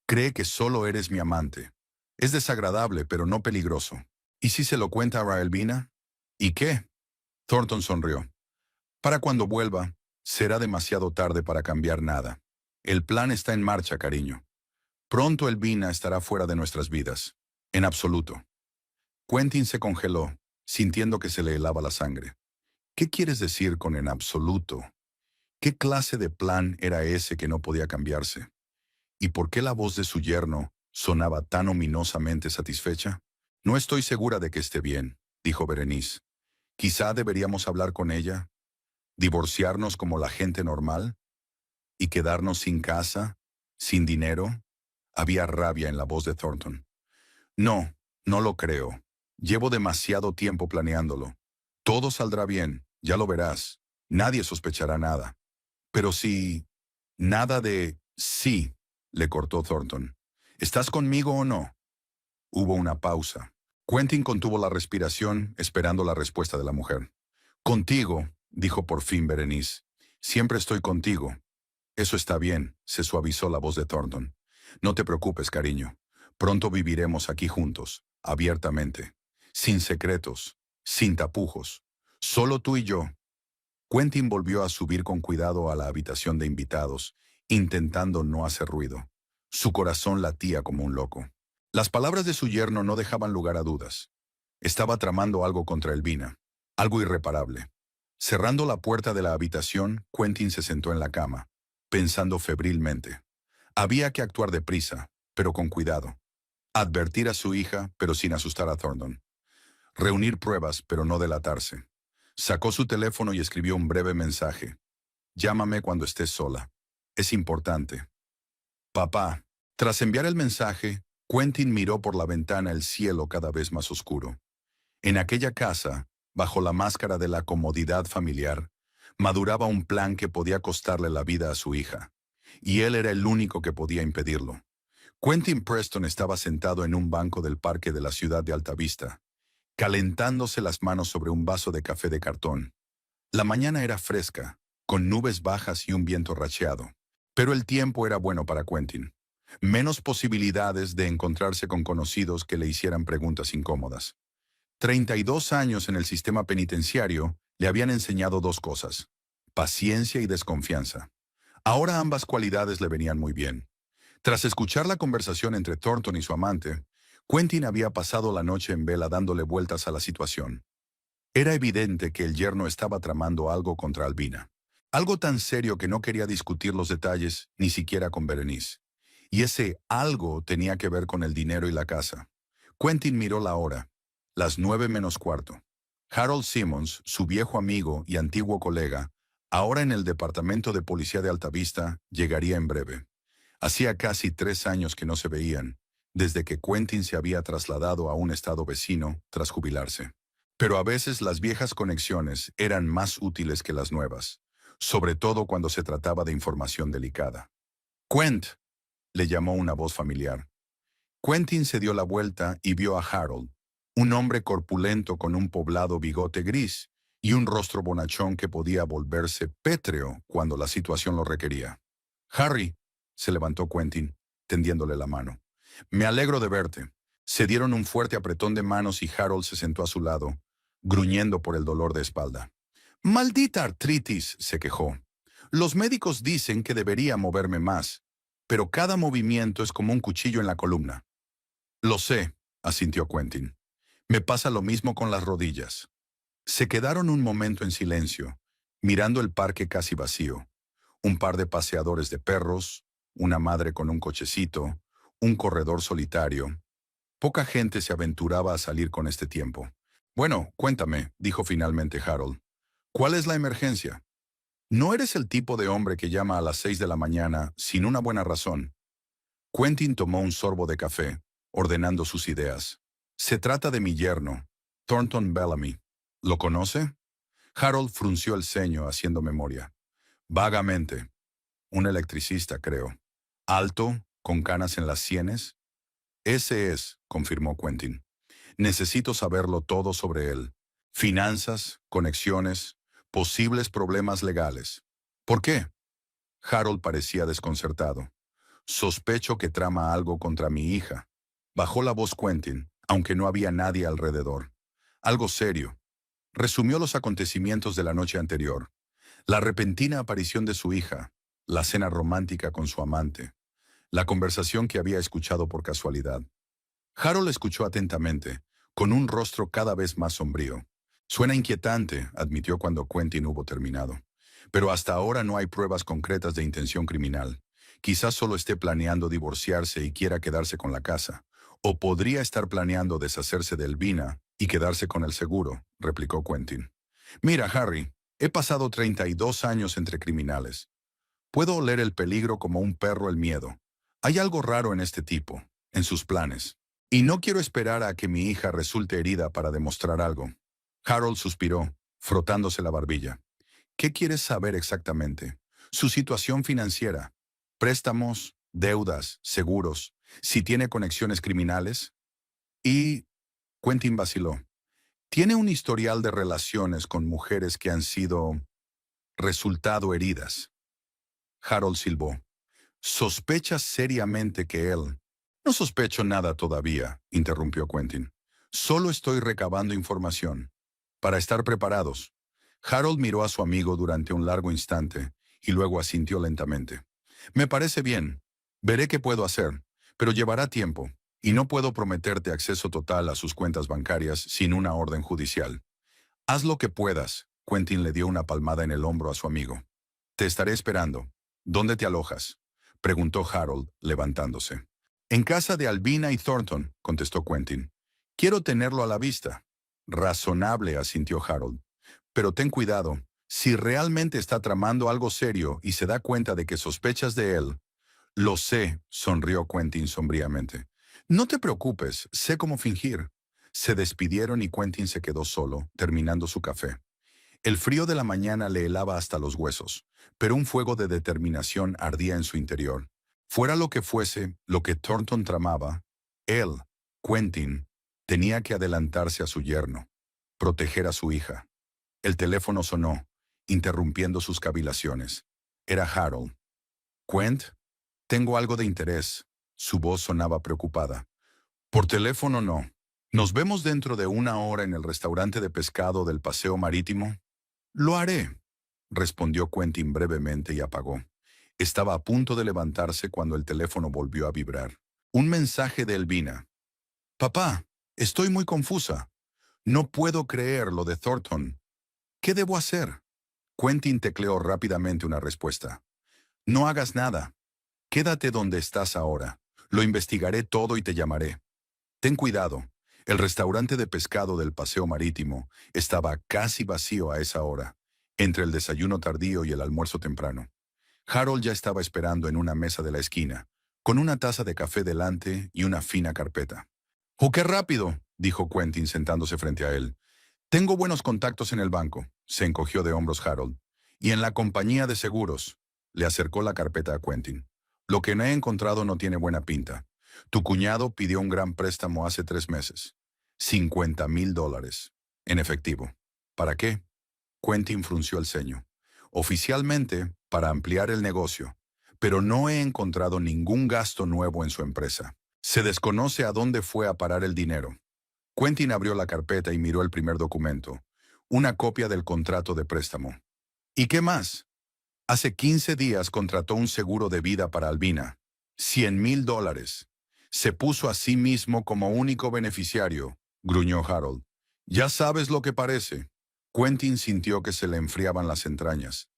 Speaker 1: Cree que solo eres mi amante. Es desagradable, pero no peligroso. ¿Y si se lo cuenta a Raelvina? ¿Y qué? Thornton sonrió. Para cuando vuelva, será demasiado tarde para cambiar nada. El plan está en marcha, cariño. Pronto Elvina estará fuera de nuestras vidas. En absoluto. Quentin se congeló, sintiendo que se le helaba la sangre. ¿Qué quieres decir con en absoluto? ¿Qué clase de plan era ese que no podía cambiarse? ¿Y por qué la voz de su yerno sonaba tan ominosamente satisfecha? No estoy segura de que esté bien, dijo Berenice. Quizá deberíamos hablar con ella, divorciarnos como la gente normal y quedarnos sin casa, sin dinero. Había rabia en la voz de Thornton. No, no lo creo. Llevo demasiado tiempo planeándolo. Todo saldrá bien, ya lo verás. Nadie sospechará nada. Pero si... Nada de... Sí, le cortó Thornton. ¿Estás conmigo o no? Hubo una pausa. Quentin contuvo la respiración, esperando la respuesta de la mujer. Contigo, dijo por fin Berenice. Siempre estoy contigo. Eso está bien, se suavizó la voz de Thornton. No te preocupes, cariño. Pronto viviremos aquí juntos, abiertamente, sin secretos, sin tapujos. Solo tú y yo. Quentin volvió a subir con cuidado a la habitación de invitados, intentando no hacer ruido. Su corazón latía como un loco. Las palabras de su yerno no dejaban lugar a dudas. Estaba tramando algo contra Elvina, algo irreparable. Cerrando la puerta de la habitación, Quentin se sentó en la cama, pensando febrilmente. Había que actuar deprisa, pero con cuidado. Advertir a su hija, pero sin asustar a Thornton. Reunir pruebas, pero no delatarse. Sacó su teléfono y escribió un breve mensaje. Llámame cuando estés sola. Es importante. Papá. Tras enviar el mensaje, Quentin miró por la ventana el cielo cada vez más oscuro. En aquella casa, bajo la máscara de la comodidad familiar, maduraba un plan que podía costarle la vida a su hija. Y él era el único que podía impedirlo. Quentin Preston estaba sentado en un banco del parque de la ciudad de Altavista, calentándose las manos sobre un vaso de café de cartón. La mañana era fresca, con nubes bajas y un viento racheado. Pero el tiempo era bueno para Quentin. Menos posibilidades de encontrarse con conocidos que le hicieran preguntas incómodas. 32 años en el sistema penitenciario le habían enseñado dos cosas: paciencia y desconfianza. Ahora ambas cualidades le venían muy bien. Tras escuchar la conversación entre Thornton y su amante, Quentin había pasado la noche en vela dándole vueltas a la situación. Era evidente que el yerno estaba tramando algo contra Albina. Algo tan serio que no quería discutir los detalles, ni siquiera con Berenice. Y ese algo tenía que ver con el dinero y la casa. Quentin miró la hora. Las 9:45. Harold Simmons, su viejo amigo y antiguo colega, ahora en el departamento de policía de Altavista, llegaría en breve. Hacía casi 3 años que no se veían, desde que Quentin se había trasladado a un estado vecino tras jubilarse. Pero a veces las viejas conexiones eran más útiles que las nuevas, sobre todo cuando se trataba de información delicada. «Quent», le llamó una voz familiar. Quentin se dio la vuelta y vio a Harold, un hombre corpulento con un poblado bigote gris, y un rostro bonachón que podía volverse pétreo cuando la situación lo requería. Harry, se levantó Quentin, tendiéndole la mano. Me alegro de verte. Se dieron un fuerte apretón de manos y Harold se sentó a su lado, gruñendo por el dolor de espalda. Maldita artritis, se quejó. Los médicos dicen que debería moverme más, pero cada movimiento es como un cuchillo en la columna. Lo sé, asintió Quentin. Me pasa lo mismo con las rodillas. Se quedaron un momento en silencio, mirando el parque casi vacío. Un par de paseadores de perros, una madre con un cochecito, un corredor solitario. Poca gente se aventuraba a salir con este tiempo. Bueno, cuéntame, dijo finalmente Harold. ¿Cuál es la emergencia? No eres el tipo de hombre que llama a las 6 de la mañana sin una buena razón. Quentin tomó un sorbo de café, ordenando sus ideas. Se trata de mi yerno, Thornton Bellamy. ¿Lo conoce? Harold frunció el ceño haciendo memoria. Vagamente. Un electricista, creo. Alto, con canas en las sienes. Ese es, confirmó Quentin. Necesito saberlo todo sobre él. Finanzas, conexiones, posibles problemas legales. ¿Por qué? Harold parecía desconcertado. Sospecho que trama algo contra mi hija. Bajó la voz Quentin, aunque no había nadie alrededor. Algo serio. Resumió los acontecimientos de la noche anterior. La repentina aparición de su hija, la cena romántica con su amante, la conversación que había escuchado por casualidad. Harold escuchó atentamente, con un rostro cada vez más sombrío. Suena inquietante, admitió cuando Quentin hubo terminado. Pero hasta ahora no hay pruebas concretas de intención criminal. Quizás solo esté planeando divorciarse y quiera quedarse con la casa. O podría estar planeando deshacerse de Elvina y quedarse con el seguro, replicó Quentin. Mira, Harry, he pasado 32 años entre criminales. Puedo oler el peligro como un perro el miedo. Hay algo raro en este tipo, en sus planes. Y no quiero esperar a que mi hija resulte herida para demostrar algo. Harold suspiró, frotándose la barbilla. ¿Qué quieres saber exactamente? Su situación financiera. Préstamos, deudas, seguros. Si tiene conexiones criminales. Y Quentin vaciló. Tiene un historial de relaciones con mujeres que han sido resultado heridas. Harold silbó. ¿Sospechas seriamente que él? No sospecho nada todavía, interrumpió Quentin. Solo estoy recabando información. Para estar preparados. Harold miró a su amigo durante un largo instante y luego asintió lentamente. Me parece bien. Veré qué puedo hacer, pero llevará tiempo, y no puedo prometerte acceso total a sus cuentas bancarias sin una orden judicial. Haz lo que puedas. Quentin le dio una palmada en el hombro a su amigo. Te estaré esperando. ¿Dónde te alojas? Preguntó Harold, levantándose. En casa de Albina y Thornton, contestó Quentin. Quiero tenerlo a la vista. Razonable, asintió Harold. Pero ten cuidado. Si realmente está tramando algo serio y se da cuenta de que sospechas de él. Lo sé, sonrió Quentin sombríamente. No te preocupes, sé cómo fingir. Se despidieron y Quentin se quedó solo, terminando su café. El frío de la mañana le helaba hasta los huesos, pero un fuego de determinación ardía en su interior. Fuera lo que fuese, lo que Thornton tramaba, él, Quentin, tenía que adelantarse a su yerno, proteger a su hija. El teléfono sonó, interrumpiendo sus cavilaciones. Era Harold. «Quent, tengo algo de interés». Su voz sonaba preocupada. «Por teléfono no. ¿Nos vemos dentro de una hora en el restaurante de pescado del Paseo Marítimo?» «Lo haré», respondió Quentin brevemente y apagó. Estaba a punto de levantarse cuando el teléfono volvió a vibrar. Un mensaje de Elvina. «Papá, estoy muy confusa. No puedo creer lo de Thornton. ¿Qué debo hacer?» Quentin tecleó rápidamente una respuesta. «No hagas nada. Quédate donde estás ahora. Lo investigaré todo y te llamaré. Ten cuidado. El restaurante de pescado del Paseo Marítimo estaba casi vacío a esa hora, entre el desayuno tardío y el almuerzo temprano. Harold ya estaba esperando en una mesa de la esquina, con una taza de café delante y una fina carpeta. «¡Oh, qué rápido!», dijo Quentin sentándose frente a él. «Tengo buenos contactos en el banco», se encogió de hombros Harold. «Y en la compañía de seguros». Le acercó la carpeta a Quentin. «Lo que no he encontrado no tiene buena pinta. Tu cuñado pidió un gran préstamo hace 3 meses. $50,000. En efectivo. ¿Para qué?» Quentin frunció el ceño. Oficialmente, para ampliar el negocio, pero no he encontrado ningún gasto nuevo en su empresa. Se desconoce a dónde fue a parar el dinero. Quentin abrió la carpeta y miró el primer documento, una copia del contrato de préstamo. ¿Y qué más? Hace 15 días contrató un seguro de vida para Albina. $100,000. Se puso a sí mismo como único beneficiario, gruñó Harold. Ya sabes lo que parece. Quentin sintió que se le enfriaban las entrañas.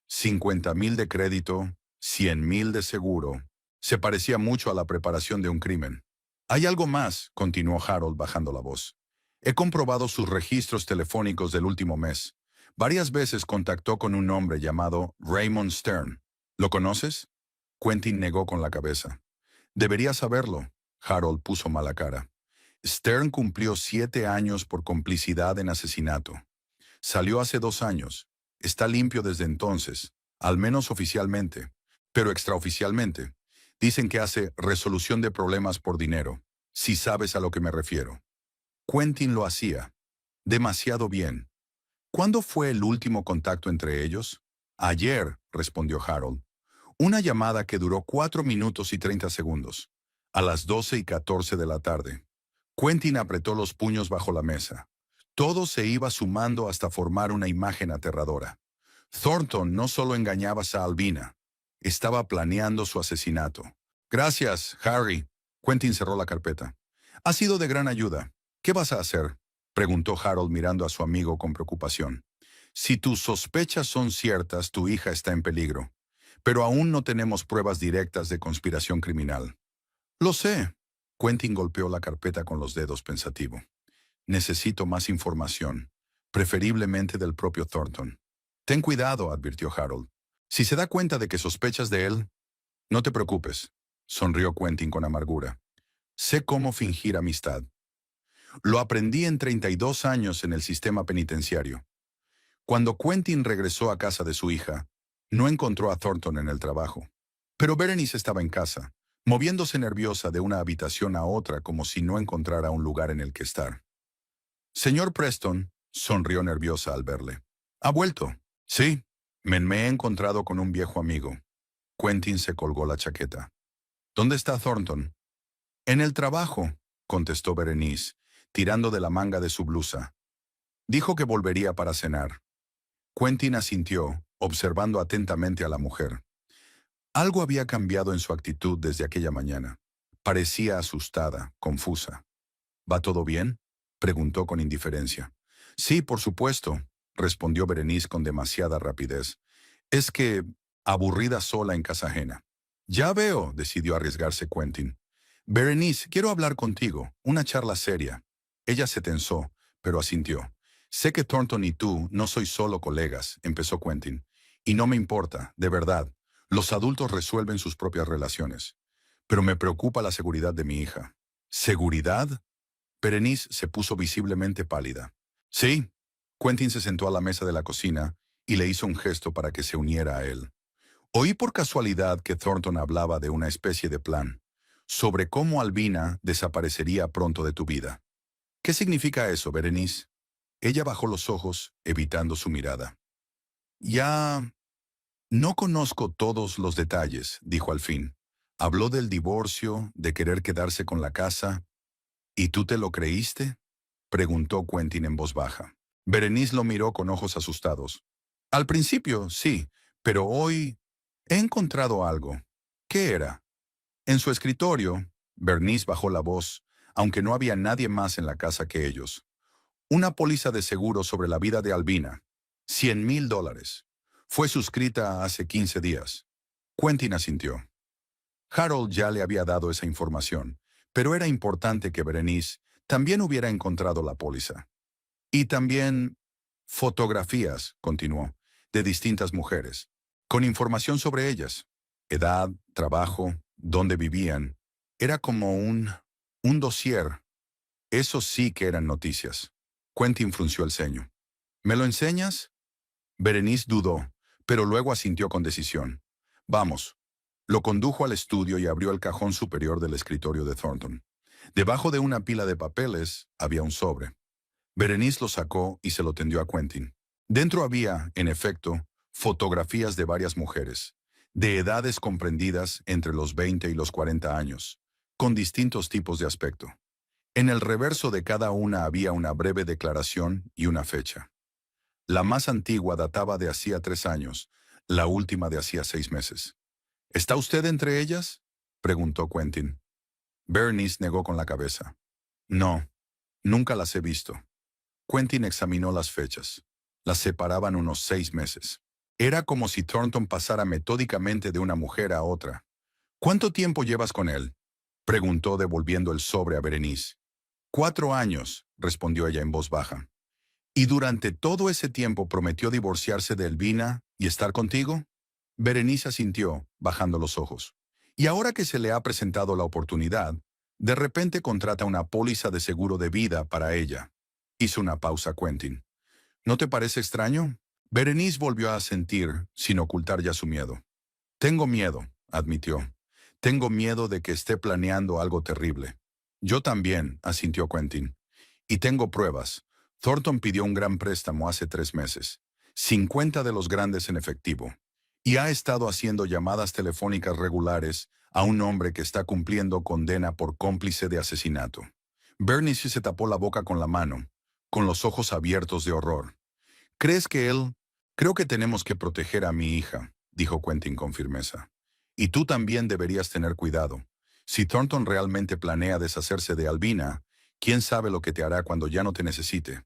Speaker 1: 50,000 de crédito, 100,000 de seguro. Se parecía mucho a la preparación de un crimen. Hay algo más, continuó Harold bajando la voz. He comprobado sus registros telefónicos del último mes. Varias veces contactó con un hombre llamado Raymond Stern. ¿Lo conoces? Quentin negó con la cabeza. Debería saberlo. Harold puso mala cara. Stern cumplió 7 años por complicidad en asesinato. Salió hace 2 años. Está limpio desde entonces, al menos oficialmente, pero extraoficialmente. Dicen que hace resolución de problemas por dinero, si sabes a lo que me refiero. Quentin lo hacía. Demasiado bien. ¿Cuándo fue el último contacto entre ellos? Ayer, respondió Harold. Una llamada que duró 4 minutos y 30 segundos. A las 12:14 de la tarde. Quentin apretó los puños bajo la mesa. Todo se iba sumando hasta formar una imagen aterradora. Thornton no solo engañaba a Albina, estaba planeando su asesinato. Gracias, Harry. Quentin cerró la carpeta. Ha sido de gran ayuda. ¿Qué vas a hacer? Preguntó Harold mirando a su amigo con preocupación. Si tus sospechas son ciertas, tu hija está en peligro. Pero aún no tenemos pruebas directas de conspiración criminal. Lo sé. Quentin golpeó la carpeta con los dedos pensativo. Necesito más información, preferiblemente del propio Thornton. Ten cuidado, advirtió Harold. Si se da cuenta de que sospechas de él, no te preocupes, sonrió Quentin con amargura. Sé cómo fingir amistad. Lo aprendí en 32 años en el sistema penitenciario. Cuando Quentin regresó a casa de su hija, no encontró a Thornton en el trabajo. Pero Berenice estaba en casa, moviéndose nerviosa de una habitación a otra como si no encontrara un lugar en el que estar. Señor Preston, sonrió nerviosa al verle. ¿Ha vuelto? Sí, me he encontrado con un viejo amigo. Quentin se colgó la chaqueta. ¿Dónde está Thornton? En el trabajo, contestó Berenice, tirando de la manga de su blusa. Dijo que volvería para cenar. Quentin asintió, observando atentamente a la mujer. Algo había cambiado en su actitud desde aquella mañana. Parecía asustada, confusa. ¿Va todo bien?, preguntó con indiferencia. Sí, por supuesto, respondió Berenice con demasiada rapidez. Es que, aburrida sola en casa ajena. Ya veo, decidió arriesgarse Quentin. Berenice, quiero hablar contigo, una charla seria. Ella se tensó, pero asintió. Sé que Thornton y tú no sois solo colegas, empezó Quentin. Y no me importa, de verdad. Los adultos resuelven sus propias relaciones. Pero me preocupa la seguridad de mi hija. ¿Seguridad? Berenice se puso visiblemente pálida. Sí. Quentin se sentó a la mesa de la cocina y le hizo un gesto para que se uniera a él. Oí por casualidad que Thornton hablaba de una especie de plan, sobre cómo Albina desaparecería pronto de tu vida. ¿Qué significa eso, Berenice? Ella bajó los ojos, evitando su mirada. Ya... No conozco todos los detalles, dijo al fin. Habló del divorcio, de querer quedarse con la casa. ¿Y tú te lo creíste?, preguntó Quentin en voz baja. Berenice lo miró con ojos asustados. Al principio, sí, pero hoy he encontrado algo. ¿Qué era? En su escritorio, Berenice bajó la voz, aunque no había nadie más en la casa que ellos. Una póliza de seguro sobre la vida de Albina. $100,000. Fue suscrita hace 15 días. Quentin asintió. Harold ya le había dado esa información, pero era importante que Berenice también hubiera encontrado la póliza. Y también fotografías, continuó, de distintas mujeres, con información sobre ellas. Edad, trabajo, dónde vivían. Era como un dossier. Eso sí que eran noticias. Quentin frunció el ceño. ¿Me lo enseñas? Berenice dudó, pero luego asintió con decisión. Vamos. Lo condujo al estudio y abrió el cajón superior del escritorio de Thornton. Debajo de una pila de papeles había un sobre. Berenice lo sacó y se lo tendió a Quentin. Dentro había, en efecto, fotografías de varias mujeres, de edades comprendidas entre los 20 y los 40 años, con distintos tipos de aspecto. En el reverso de cada una había una breve declaración y una fecha. La más antigua databa de hacía 3 años, la última de hacía 6 meses. ¿Está usted entre ellas?, preguntó Quentin. Bernice negó con la cabeza. No, nunca las he visto. Quentin examinó las fechas. Las separaban unos 6 meses. Era como si Thornton pasara metódicamente de una mujer a otra. ¿Cuánto tiempo llevas con él?, preguntó devolviendo el sobre a Berenice. 4 años, respondió ella en voz baja. ¿Y durante todo ese tiempo prometió divorciarse de Elvina y estar contigo? Berenice asintió, bajando los ojos. Y ahora que se le ha presentado la oportunidad, de repente contrata una póliza de seguro de vida para ella. Hizo una pausa Quentin. ¿No te parece extraño? Berenice volvió a asentir, sin ocultar ya su miedo. Tengo miedo, admitió. Tengo miedo de que esté planeando algo terrible. Yo también, asintió Quentin. Y tengo pruebas. Thornton pidió un gran préstamo hace 3 meses. 50 de los grandes en efectivo. Y ha estado haciendo llamadas telefónicas regulares a un hombre que está cumpliendo condena por cómplice de asesinato. Bernice se tapó la boca con la mano, con los ojos abiertos de horror. ¿Crees que él? Creo que tenemos que proteger a mi hija, dijo Quentin con firmeza. Y tú también deberías tener cuidado. Si Thornton realmente planea deshacerse de Albina, ¿quién sabe lo que te hará cuando ya no te necesite?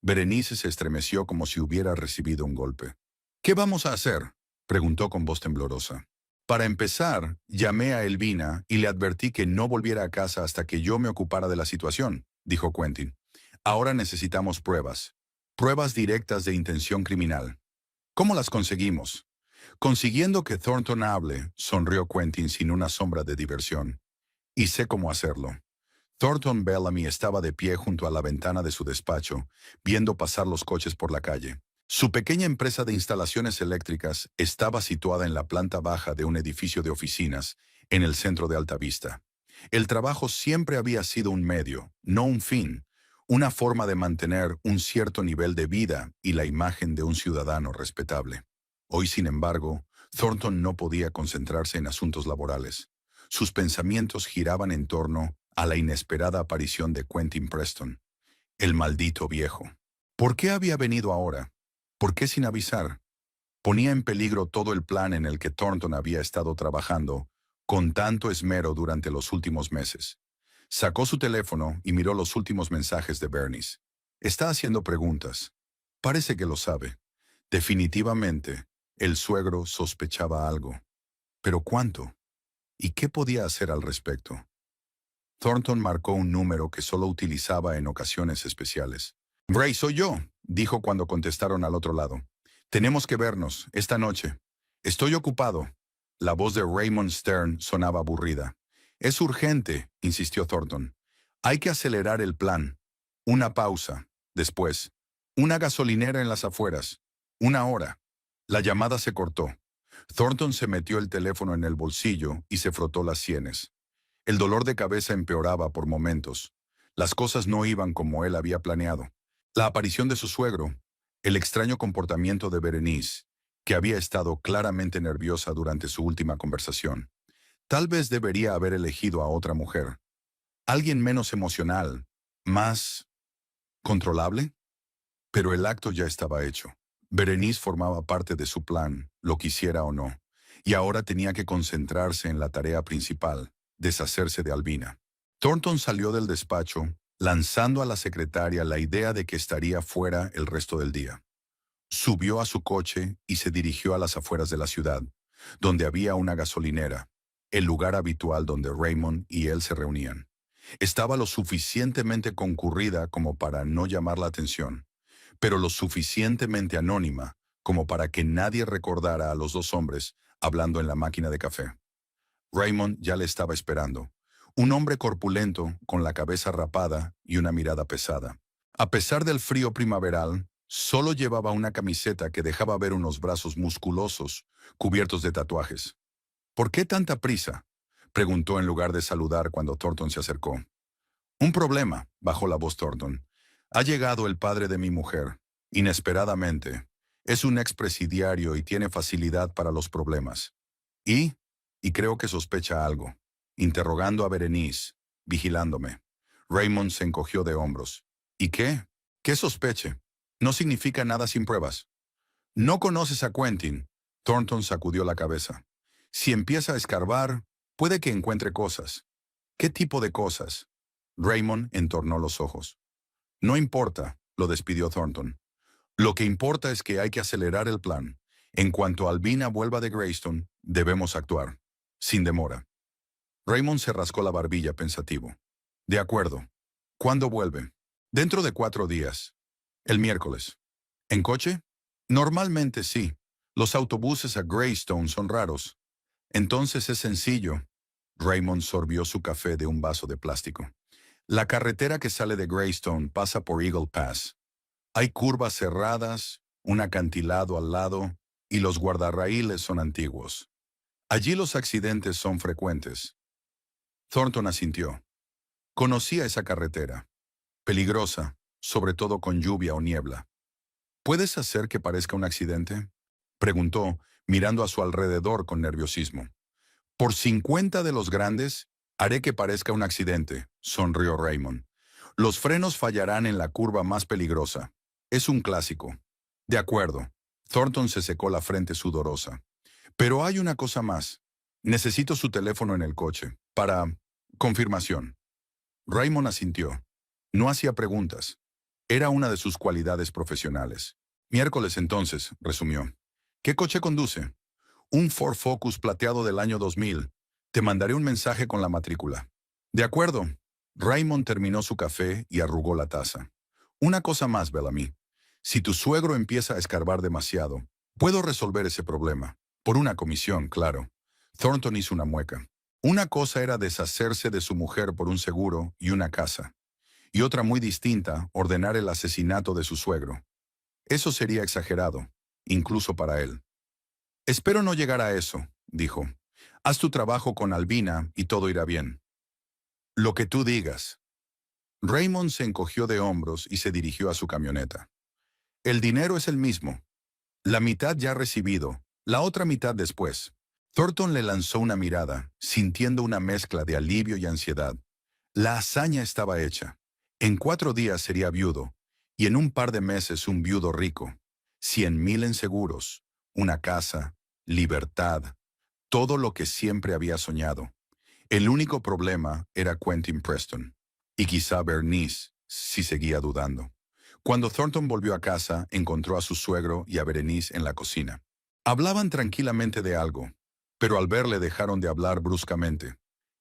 Speaker 1: Berenice se estremeció como si hubiera recibido un golpe. ¿Qué vamos a hacer?, preguntó con voz temblorosa. Para empezar, llamé a Elvina y le advertí que no volviera a casa hasta que yo me ocupara de la situación, dijo Quentin. Ahora necesitamos pruebas. Pruebas directas de intención criminal. ¿Cómo las conseguimos? Consiguiendo que Thornton hable, sonrió Quentin sin una sombra de diversión. Y sé cómo hacerlo. Thornton Bellamy estaba de pie junto a la ventana de su despacho, viendo pasar los coches por la calle. Su pequeña empresa de instalaciones eléctricas estaba situada en la planta baja de un edificio de oficinas, en el centro de Alta Vista. El trabajo siempre había sido un medio, no un fin, una forma de mantener un cierto nivel de vida y la imagen de un ciudadano respetable. Hoy, sin embargo, Thornton no podía concentrarse en asuntos laborales. Sus pensamientos giraban en torno a la inesperada aparición de Quentin Preston, el maldito viejo. ¿Por qué había venido ahora? ¿Por qué sin avisar? Ponía en peligro todo el plan en el que Thornton había estado trabajando con tanto esmero durante los últimos meses. Sacó su teléfono y miró los últimos mensajes de Bernice. Está haciendo preguntas. Parece que lo sabe. Definitivamente, el suegro sospechaba algo. ¿Pero cuánto? ¿Y qué podía hacer al respecto? Thornton marcó un número que solo utilizaba en ocasiones especiales. «Ray, soy yo», dijo cuando contestaron al otro lado. «Tenemos que vernos, esta noche». «Estoy ocupado». La voz de Raymond Stern sonaba aburrida. «Es urgente», insistió Thornton. «Hay que acelerar el plan». Una pausa. Después. «Una gasolinera en las afueras. 1 hora». La llamada se cortó. Thornton se metió el teléfono en el bolsillo y se frotó las sienes. El dolor de cabeza empeoraba por momentos. Las cosas no iban como él había planeado. La aparición de su suegro, el extraño comportamiento de Berenice, que había estado claramente nerviosa durante su última conversación. Tal vez debería haber elegido a otra mujer. Alguien menos emocional, más controlable. Pero el acto ya estaba hecho. Berenice formaba parte de su plan, lo quisiera o no, y ahora tenía que concentrarse en la tarea principal, deshacerse de Albina. Thornton salió del despacho, lanzando a la secretaria la idea de que estaría fuera el resto del día. Subió a su coche y se dirigió a las afueras de la ciudad, donde había una gasolinera, el lugar habitual donde Raymond y él se reunían. Estaba lo suficientemente concurrida como para no llamar la atención, pero lo suficientemente anónima como para que nadie recordara a los dos hombres hablando en la máquina de café. Raymond ya le estaba esperando, un hombre corpulento con la cabeza rapada y una mirada pesada. A pesar del frío primaveral, solo llevaba una camiseta que dejaba ver unos brazos musculosos, cubiertos de tatuajes. «¿Por qué tanta prisa?», preguntó en lugar de saludar cuando Thornton se acercó. «Un problema», bajó la voz Thornton. «Ha llegado el padre de mi mujer. Inesperadamente. Es un expresidiario y tiene facilidad para los problemas. Y, y creo que sospecha algo. Interrogando a Berenice, vigilándome. Raymond se encogió de hombros. ¿Y qué? ¿Qué sospeche? No significa nada sin pruebas. No conoces a Quentin. Thornton sacudió la cabeza. Si empieza a escarbar, puede que encuentre cosas. ¿Qué tipo de cosas? Raymond entornó los ojos. No importa, lo despidió Thornton. Lo que importa es que hay que acelerar el plan. En cuanto Albina vuelva de Greystone, debemos actuar. Sin demora. Raymond se rascó la barbilla pensativo. De acuerdo. ¿Cuándo vuelve? Dentro de 4 días. El miércoles. ¿En coche? Normalmente sí. Los autobuses a Greystone son raros. Entonces es sencillo. Raymond sorbió su café de un vaso de plástico. La carretera que sale de Greystone pasa por Eagle Pass. Hay curvas cerradas, un acantilado al lado, y los guardarraíles son antiguos. Allí los accidentes son frecuentes. Thornton asintió. Conocía esa carretera. Peligrosa, sobre todo con lluvia o niebla. ¿Puedes hacer que parezca un accidente? Preguntó, mirando a su alrededor con nerviosismo. Por 50 de los grandes, haré que parezca un accidente, sonrió Raymond. Los frenos fallarán en la curva más peligrosa. Es un clásico. De acuerdo. Thornton se secó la frente sudorosa. Pero hay una cosa más. Necesito su teléfono en el coche. Para confirmación. Raymond asintió. No hacía preguntas. Era una de sus cualidades profesionales. Miércoles entonces, resumió. ¿Qué coche conduce? Un Ford Focus plateado del año 2000. Te mandaré un mensaje con la matrícula. De acuerdo. Raymond terminó su café y arrugó la taza. Una cosa más, Bellamy. Si tu suegro empieza a escarbar demasiado, puedo resolver ese problema. Por una comisión, claro. Thornton hizo una mueca. Una cosa era deshacerse de su mujer por un seguro y una casa. Y otra muy distinta, ordenar el asesinato de su suegro. Eso sería exagerado, incluso para él. Espero no llegar a eso, dijo. Haz tu trabajo con Albina y todo irá bien. Lo que tú digas. Raymond se encogió de hombros y se dirigió a su camioneta. El dinero es el mismo. La mitad ya recibido, la otra mitad después. Thornton le lanzó una mirada, sintiendo una mezcla de alivio y ansiedad. La hazaña estaba hecha. En 4 días sería viudo, y en un par de meses un viudo rico. 100,000 en seguros, una casa, libertad, todo lo que siempre había soñado. El único problema era Quentin Preston, y quizá Bernice, si seguía dudando. Cuando Thornton volvió a casa, encontró a su suegro y a Berenice en la cocina. Hablaban tranquilamente de algo, pero al verle dejaron de hablar bruscamente.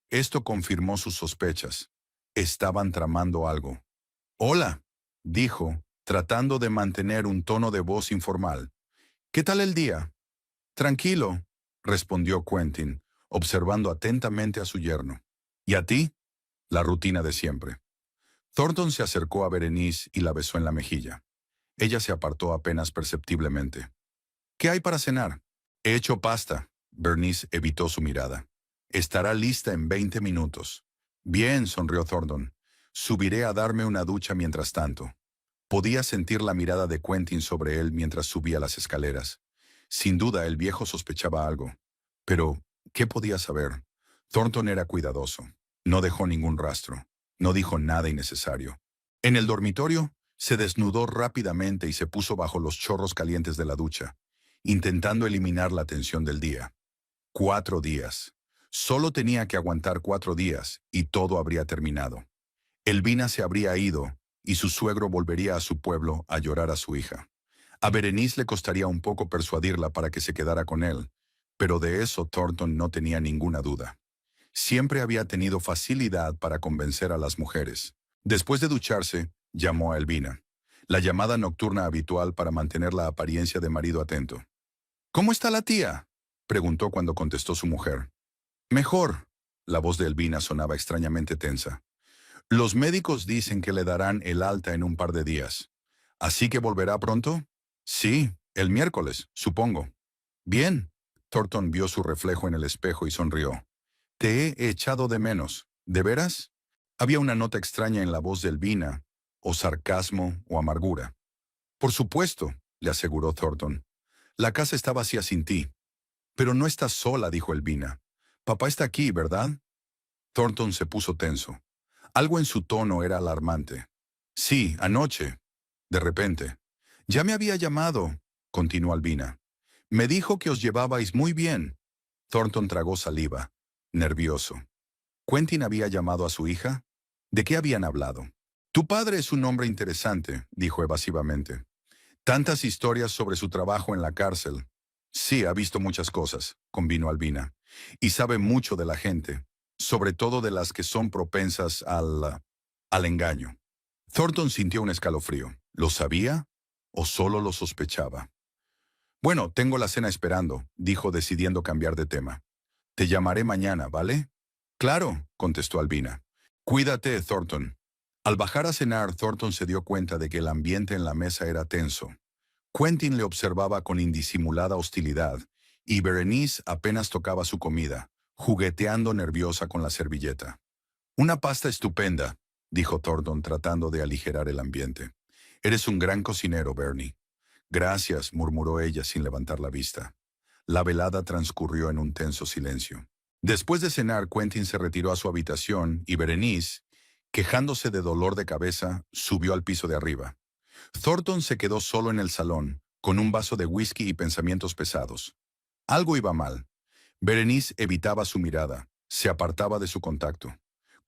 Speaker 1: Esto confirmó sus sospechas. Estaban tramando algo. «Hola», dijo, tratando de mantener un tono de voz informal. «¿Qué tal el día?» «Tranquilo», respondió Quentin, observando atentamente a su yerno. «¿Y a ti?» «La rutina de siempre». Thornton se acercó a Berenice y la besó en la mejilla. Ella se apartó apenas perceptiblemente. «¿Qué hay para cenar?» «He hecho pasta». Bernice evitó su mirada. «Estará lista en 20 minutos». «Bien», sonrió Thornton. «Subiré a darme una ducha mientras tanto». Podía sentir la mirada de Quentin sobre él mientras subía las escaleras. Sin duda, el viejo sospechaba algo. Pero, ¿qué podía saber? Thornton era cuidadoso. No dejó ningún rastro. No dijo nada innecesario. En el dormitorio, se desnudó rápidamente y se puso bajo los chorros calientes de la ducha, intentando eliminar la tensión del día. 4 días. Solo tenía que aguantar 4 días y todo habría terminado. Elvina se habría ido y su suegro volvería a su pueblo a llorar a su hija. A Berenice le costaría un poco persuadirla para que se quedara con él, pero de eso Thornton no tenía ninguna duda. Siempre había tenido facilidad para convencer a las mujeres. Después de ducharse, llamó a Elvina, la llamada nocturna habitual para mantener la apariencia de marido atento. «¿Cómo está la tía?», preguntó cuando contestó su mujer. «Mejor». La voz de Elvina sonaba extrañamente tensa. «Los médicos dicen que le darán el alta en un par de días. ¿Así que volverá pronto?» «Sí, el miércoles, supongo». «Bien». Thornton vio su reflejo en el espejo y sonrió. «Te he echado de menos. ¿De veras?» Había una nota extraña en la voz de Elvina, o sarcasmo o amargura. Por supuesto, le aseguró Thornton. La casa está vacía sin ti. Pero no estás sola, dijo Elvina. Papá está aquí, ¿verdad? Thornton se puso tenso. Algo en su tono era alarmante. Sí, anoche. De repente. Ya me había llamado, continuó Albina. Me dijo que os llevabais muy bien. Thornton tragó saliva, nervioso. ¿Quentin había llamado a su hija? ¿De qué habían hablado? Tu padre es un hombre interesante, dijo evasivamente. Tantas historias sobre su trabajo en la cárcel. Sí, ha visto muchas cosas, convino Albina. Y sabe mucho de la gente, sobre todo de las que son propensas al engaño. Thornton sintió un escalofrío. ¿Lo sabía o solo lo sospechaba? Bueno, tengo la cena esperando, dijo decidiendo cambiar de tema. Te llamaré mañana, ¿vale? Claro, contestó Albina. Cuídate, Thornton. Al bajar a cenar, Thornton se dio cuenta de que el ambiente en la mesa era tenso. Quentin le observaba con indisimulada hostilidad, y Berenice apenas tocaba su comida, jugueteando nerviosa con la servilleta. Una pasta estupenda, dijo Thornton tratando de aligerar el ambiente. Eres un gran cocinero, Bernie. Gracias, murmuró ella sin levantar la vista. La velada transcurrió en un tenso silencio. Después de cenar, Quentin se retiró a su habitación y Berenice, quejándose de dolor de cabeza, subió al piso de arriba. Thornton se quedó solo en el salón, con un vaso de whisky y pensamientos pesados. Algo iba mal. Berenice evitaba su mirada, se apartaba de su contacto.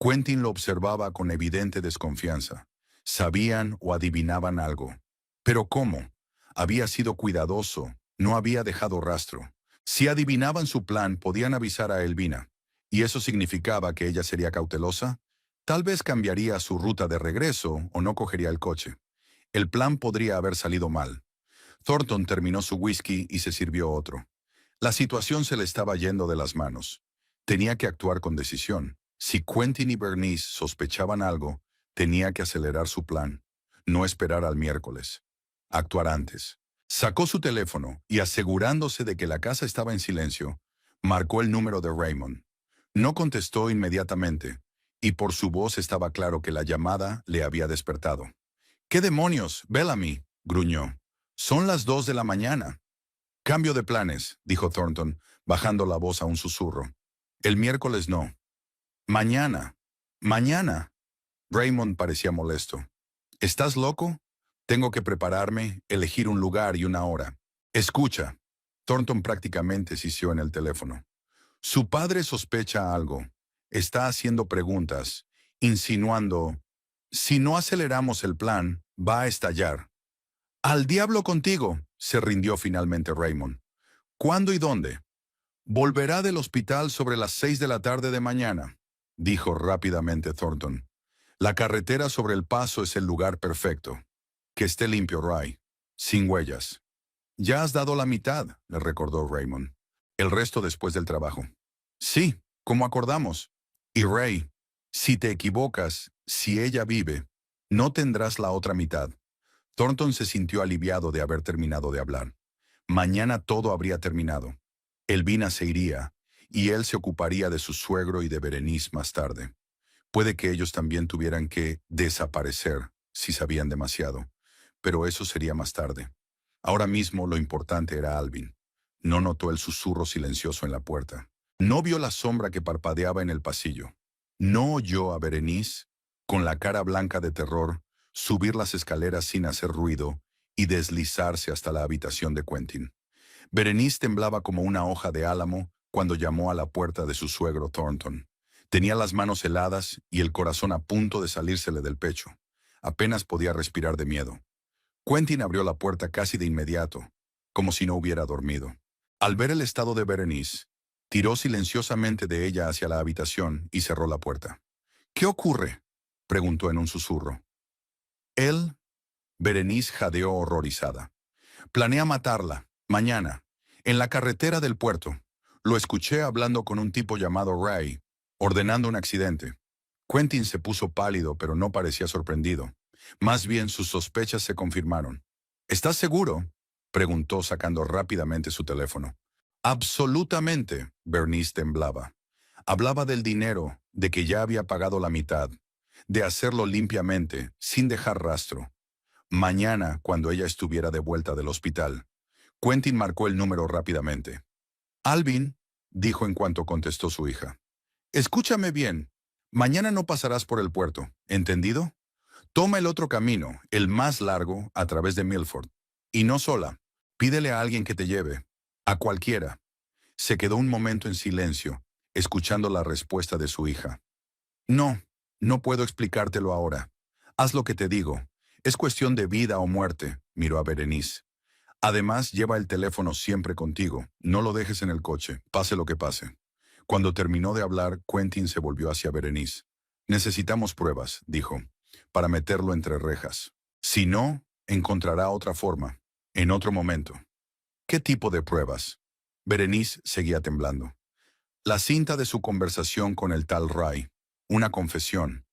Speaker 1: Quentin lo observaba con evidente desconfianza. Sabían o adivinaban algo. ¿Pero cómo? Había sido cuidadoso, no había dejado rastro. Si adivinaban su plan, podían avisar a Elvina. ¿Y eso significaba que ella sería cautelosa? Tal vez cambiaría su ruta de regreso o no cogería el coche. El plan podría haber salido mal. Thornton terminó su whisky y se sirvió otro. La situación se le estaba yendo de las manos. Tenía que actuar con decisión. Si Quentin y Bernice sospechaban algo, tenía que acelerar su plan. No esperar al miércoles. Actuar antes. Sacó su teléfono y, asegurándose de que la casa estaba en silencio, marcó el número de Raymond. No contestó inmediatamente, y por su voz estaba claro que la llamada le había despertado. «¿Qué demonios, Bellamy?», gruñó. «Son las 2 de la mañana». «Cambio de planes», dijo Thornton, bajando la voz a un susurro. «El miércoles no. Mañana. Mañana». Raymond parecía molesto. «¿Estás loco? Tengo que prepararme, elegir un lugar y una hora». «Escucha». Thornton prácticamente sisió en el teléfono. «Su padre sospecha algo. Está haciendo preguntas, insinuando. Si no aceleramos el plan, va a estallar». «Al diablo contigo», se rindió finalmente Raymond. «¿Cuándo y dónde?» «Volverá del hospital sobre las 6 de la tarde de mañana», dijo rápidamente Thornton. «La carretera sobre el paso es el lugar perfecto. Que esté limpio, Ray. Sin huellas». «Ya has dado la mitad», le recordó Raymond. «El resto después del trabajo». «Sí, como acordamos. Y Ray, si te equivocas, si ella vive, no tendrás la otra mitad». Thornton se sintió aliviado de haber terminado de hablar. Mañana todo habría terminado. Elvina se iría, y él se ocuparía de su suegro y de Berenice más tarde. Puede que ellos también tuvieran que desaparecer, si sabían demasiado, pero eso sería más tarde. Ahora mismo lo importante era Alvin. No notó el susurro silencioso en la puerta. No vio la sombra que parpadeaba en el pasillo. No oyó a Berenice, con la cara blanca de terror, subir las escaleras sin hacer ruido y deslizarse hasta la habitación de Quentin. Berenice temblaba como una hoja de álamo cuando llamó a la puerta de su suegro Thornton. Tenía las manos heladas y el corazón a punto de salírsele del pecho. Apenas podía respirar de miedo. Quentin abrió la puerta casi de inmediato, como si no hubiera dormido. Al ver el estado de Berenice, tiró silenciosamente de ella hacia la habitación y cerró la puerta. «¿Qué ocurre?», preguntó en un susurro. Él, Berenice jadeó horrorizada. «Planea matarla, mañana, en la carretera del puerto. Lo escuché hablando con un tipo llamado Ray, ordenando un accidente». Quentin se puso pálido, pero no parecía sorprendido. Más bien sus sospechas se confirmaron. «¿Estás seguro?», preguntó sacando rápidamente su teléfono. «Absolutamente», Bernice temblaba. Hablaba del dinero, de que ya había pagado la mitad, de hacerlo limpiamente, sin dejar rastro. Mañana, cuando ella estuviera de vuelta del hospital. Quentin marcó el número rápidamente. Alvin, dijo en cuanto contestó su hija. Escúchame bien. Mañana no pasarás por el puerto, ¿entendido? Toma el otro camino, el más largo, a través de Milford. Y no sola. Pídele a alguien que te lleve. A cualquiera. Se quedó un momento en silencio, escuchando la respuesta de su hija. No, no puedo explicártelo ahora. Haz lo que te digo. Es cuestión de vida o muerte, miró a Berenice. Además, lleva el teléfono siempre contigo. No lo dejes en el coche, pase lo que pase. Cuando terminó de hablar, Quentin se volvió hacia Berenice. Necesitamos pruebas, dijo, para meterlo entre rejas. Si no, encontrará otra forma, en otro momento. ¿Qué tipo de pruebas? Berenice seguía temblando. La cinta de su conversación con el tal Ray. Una confesión.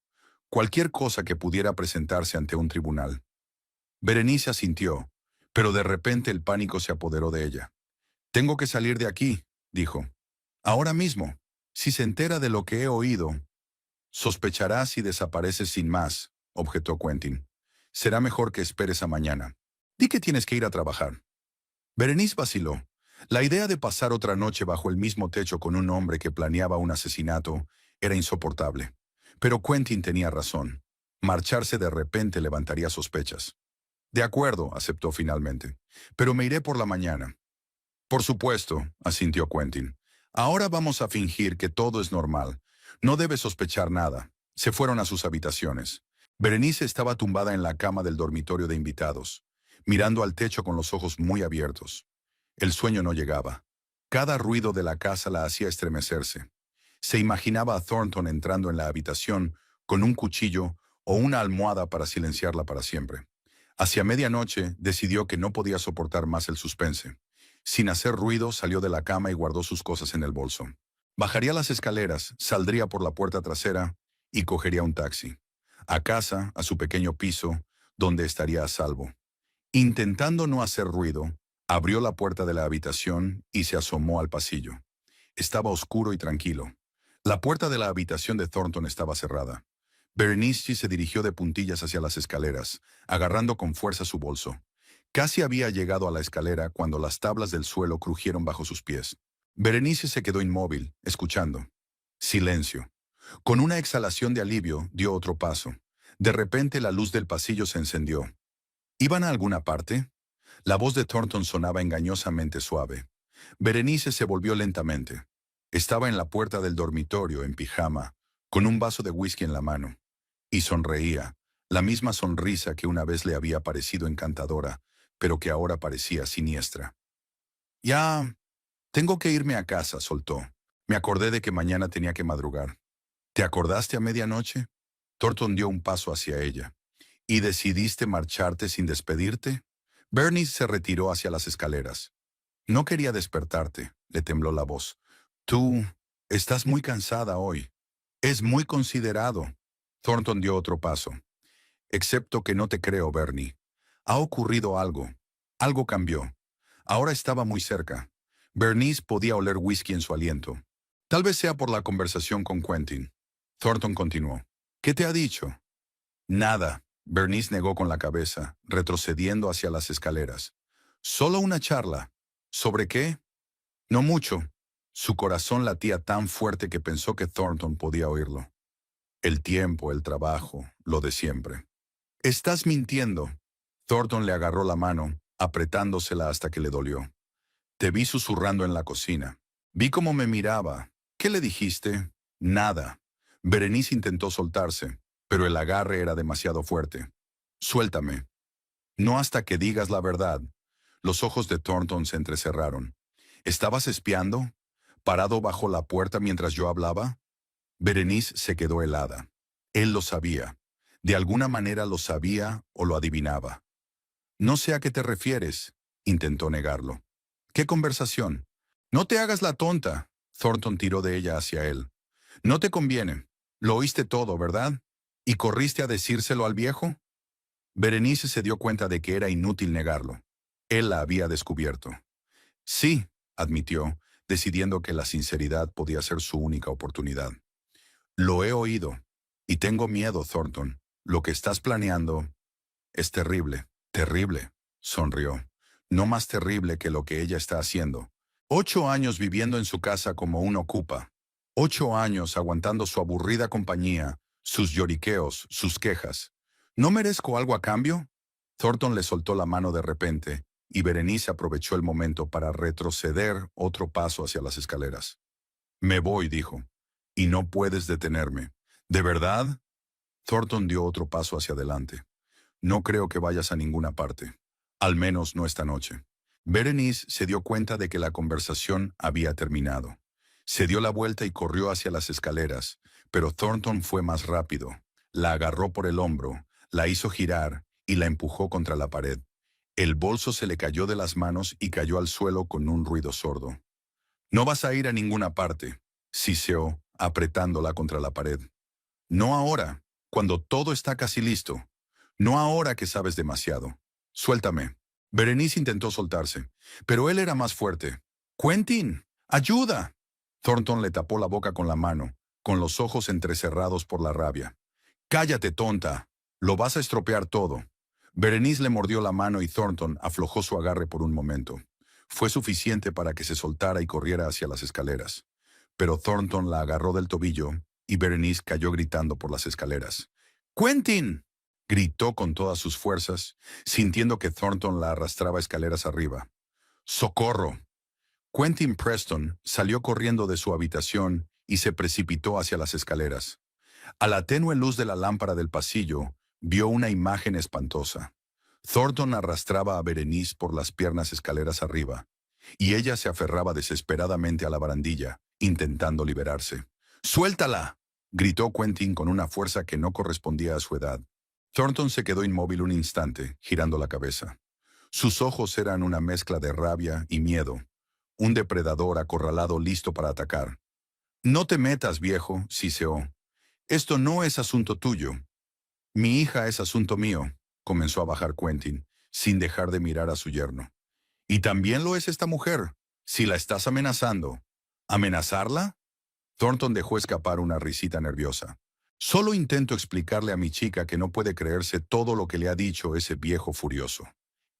Speaker 1: Cualquier cosa que pudiera presentarse ante un tribunal. Berenice asintió, pero de repente el pánico se apoderó de ella. Tengo que salir de aquí, dijo. Ahora mismo. Si se entera de lo que he oído, sospechará si desapareces sin más, objetó Quentin. Será mejor que esperes a mañana. Di que tienes que ir a trabajar. Berenice vaciló. La idea de pasar otra noche bajo el mismo techo con un hombre que planeaba un asesinato era insoportable. Pero Quentin tenía razón. Marcharse de repente levantaría sospechas. De acuerdo, aceptó finalmente. Pero me iré por la mañana. Por supuesto, asintió Quentin. Ahora vamos a fingir que todo es normal. No debe sospechar nada. Se fueron a sus habitaciones. Berenice estaba tumbada en la cama del dormitorio de invitados, mirando al techo con los ojos muy abiertos. El sueño no llegaba. Cada ruido de la casa la hacía estremecerse. Se imaginaba a Thornton entrando en la habitación con un cuchillo o una almohada para silenciarla para siempre. Hacia medianoche decidió que no podía soportar más el suspense. Sin hacer ruido, salió de la cama y guardó sus cosas en el bolso. Bajaría las escaleras, saldría por la puerta trasera y cogería un taxi. A casa, a su pequeño piso, donde estaría a salvo. Intentando no hacer ruido, abrió la puerta de la habitación y se asomó al pasillo. Estaba oscuro y tranquilo. La puerta de la habitación de Thornton estaba cerrada. Berenice se dirigió de puntillas hacia las escaleras, agarrando con fuerza su bolso. Casi había llegado a la escalera cuando las tablas del suelo crujieron bajo sus pies. Berenice se quedó inmóvil, escuchando. Silencio. Con una exhalación de alivio, dio otro paso. De repente la luz del pasillo se encendió. ¿Iban a alguna parte? La voz de Thornton sonaba engañosamente suave. Berenice se volvió lentamente. Estaba en la puerta del dormitorio, en pijama, con un vaso de whisky en la mano. Y sonreía, la misma sonrisa que una vez le había parecido encantadora, pero que ahora parecía siniestra. Ya, tengo que irme a casa, soltó. Me acordé de que mañana tenía que madrugar. ¿Te acordaste a medianoche? Thornton dio un paso hacia ella. ¿Y decidiste marcharte sin despedirte? Bernice se retiró hacia las escaleras. No quería despertarte, le tembló la voz. Tú estás muy cansada hoy. Es muy considerado. Thornton dio otro paso. Excepto que no te creo, Bernie. Ha ocurrido algo. Algo cambió. Ahora estaba muy cerca. Bernice podía oler whisky en su aliento. Tal vez sea por la conversación con Quentin. Thornton continuó. ¿Qué te ha dicho? Nada. Bernice negó con la cabeza, retrocediendo hacia las escaleras. Solo una charla. ¿Sobre qué? No mucho. Su corazón latía tan fuerte que pensó que Thornton podía oírlo. El tiempo, el trabajo, lo de siempre. Estás mintiendo. Thornton le agarró la mano, apretándosela hasta que le dolió. Te vi susurrando en la cocina. Vi cómo me miraba. ¿Qué le dijiste? Nada. Berenice intentó soltarse, pero el agarre era demasiado fuerte. Suéltame. No hasta que digas la verdad. Los ojos de Thornton se entrecerraron. ¿Estabas espiando? ¿Parado bajo la puerta mientras yo hablaba? Berenice se quedó helada. Él lo sabía. De alguna manera lo sabía o lo adivinaba. No sé a qué te refieres, intentó negarlo. ¿Qué conversación? No te hagas la tonta. Thornton tiró de ella hacia él. No te conviene. Lo oíste todo, ¿verdad? ¿Y corriste a decírselo al viejo? Berenice se dio cuenta de que era inútil negarlo. Él la había descubierto. Sí, admitió, decidiendo que la sinceridad podía ser su única oportunidad. Lo he oído. Y tengo miedo, Thornton. Lo que estás planeando Es terrible, terrible, sonrió. No más terrible que lo que ella está haciendo. 8 años viviendo en su casa como un ocupa. 8 años aguantando su aburrida compañía, sus lloriqueos, sus quejas. ¿No merezco algo a cambio? Thornton le soltó la mano de repente, y Berenice aprovechó el momento para retroceder otro paso hacia las escaleras. Me voy, dijo, y no puedes detenerme. ¿De verdad? Thornton dio otro paso hacia adelante. No creo que vayas a ninguna parte. Al menos no esta noche. Berenice se dio cuenta de que la conversación había terminado. Se dio la vuelta y corrió hacia las escaleras, pero Thornton fue más rápido. La agarró por el hombro, la hizo girar y la empujó contra la pared. El bolso se le cayó de las manos y cayó al suelo con un ruido sordo. No vas a ir a ninguna parte, siseó, apretándola contra la pared. No ahora, cuando todo está casi listo. No ahora que sabes demasiado. Suéltame. Berenice intentó soltarse, pero él era más fuerte. ¡Quentin! ¡Ayuda! Thornton le tapó la boca con la mano, con los ojos entrecerrados por la rabia. ¡Cállate, tonta! Lo vas a estropear todo. Berenice le mordió la mano y Thornton aflojó su agarre por un momento. Fue suficiente para que se soltara y corriera hacia las escaleras. Pero Thornton la agarró del tobillo y Berenice cayó gritando por las escaleras. ¡Quentin! Gritó con todas sus fuerzas, sintiendo que Thornton la arrastraba escaleras arriba. ¡Socorro! Quentin Preston salió corriendo de su habitación y se precipitó hacia las escaleras. A la tenue luz de la lámpara del pasillo, vio una imagen espantosa. Thornton arrastraba a Berenice por las piernas escaleras arriba, y ella se aferraba desesperadamente a la barandilla, intentando liberarse. ¡Suéltala! Gritó Quentin con una fuerza que no correspondía a su edad. Thornton se quedó inmóvil un instante, girando la cabeza. Sus ojos eran una mezcla de rabia y miedo, un depredador acorralado listo para atacar. «No te metas, viejo», siseó. «Esto no es asunto tuyo». «Mi hija es asunto mío», comenzó a bajar Quentin, sin dejar de mirar a su yerno. «Y también lo es esta mujer, si la estás amenazando». «¿Amenazarla?» Thornton dejó escapar una risita nerviosa. «Solo intento explicarle a mi chica que no puede creerse todo lo que le ha dicho ese viejo furioso».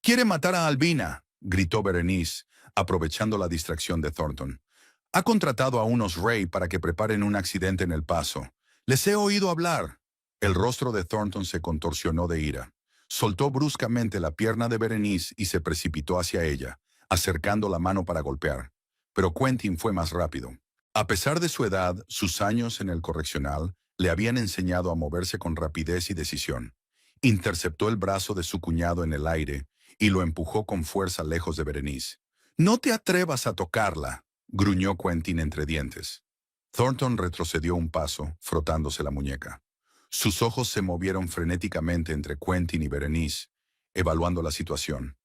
Speaker 1: «Quiere matar a Albina», gritó Berenice, aprovechando la distracción de Thornton. «Ha contratado a unos Ray para que preparen un accidente en El Paso. Les he oído hablar». El rostro de Thornton se contorsionó de ira. Soltó bruscamente la pierna de Berenice y se precipitó hacia ella, acercando la mano para golpear. Pero Quentin fue más rápido. A pesar de su edad, sus años en el correccional le habían enseñado a moverse con rapidez y decisión. Interceptó el brazo de su cuñado en el aire y lo empujó con fuerza lejos de Berenice. «No te atrevas a tocarla», gruñó Quentin entre dientes. Thornton retrocedió un paso, frotándose la muñeca. Sus ojos se movieron frenéticamente entre Quentin y Berenice, evaluando la situación.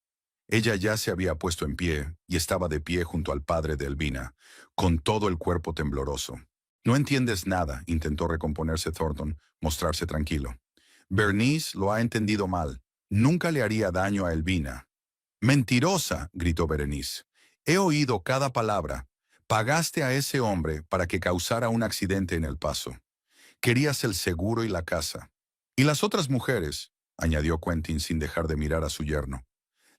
Speaker 1: Ella ya se había puesto en pie y estaba de pie junto al padre de Albina, con todo el cuerpo tembloroso. «No entiendes nada», intentó recomponerse Thornton, mostrarse tranquilo. «Berenice lo ha entendido mal. Nunca le haría daño a Albina». «Mentirosa», gritó Berenice. «He oído cada palabra. Pagaste a ese hombre para que causara un accidente en El Paso. Querías el seguro y la casa. Y las otras mujeres», añadió Quentin sin dejar de mirar a su yerno.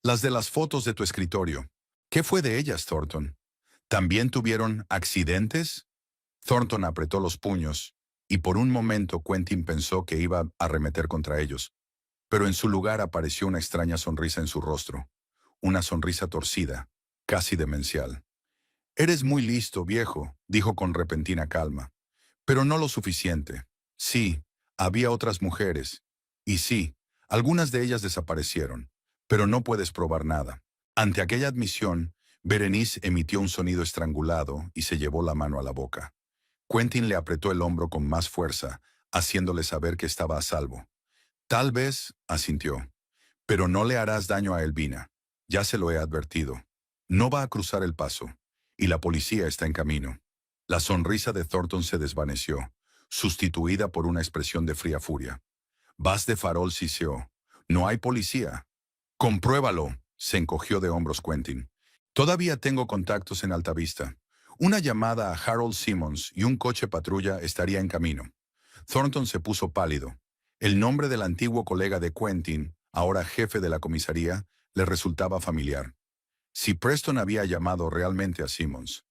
Speaker 1: «Las de las fotos de tu escritorio. ¿Qué fue de ellas, Thornton? ¿También tuvieron accidentes?» Thornton apretó los puños, y por un momento Quentin pensó que iba a arremeter contra ellos. Pero en su lugar apareció una extraña sonrisa en su rostro. Una sonrisa torcida, casi demencial. «Eres muy listo, viejo», dijo con repentina calma. «Pero no lo suficiente. Sí, había otras mujeres. Y sí, algunas de ellas desaparecieron. Pero no puedes probar nada». Ante aquella admisión, Berenice emitió un sonido estrangulado y se llevó la mano a la boca. Quentin le apretó el hombro con más fuerza, haciéndole saber que estaba a salvo. «Tal vez», asintió, «pero no le harás daño a Albina. Ya se lo he advertido. No va a cruzar El Paso, y la policía está en camino». La sonrisa de Thornton se desvaneció, sustituida por una expresión de fría furia. «Vas de farol», siseó. «No hay policía». «Compruébalo», se encogió de hombros Quentin. «Todavía tengo contactos en Altavista. Una llamada a Harold Simmons y un coche patrulla estaría en camino». Thornton se puso pálido. El nombre del antiguo colega de Quentin ahora jefe de la comisaría, le resultaba familiar. Si Preston había llamado realmente a Simmons.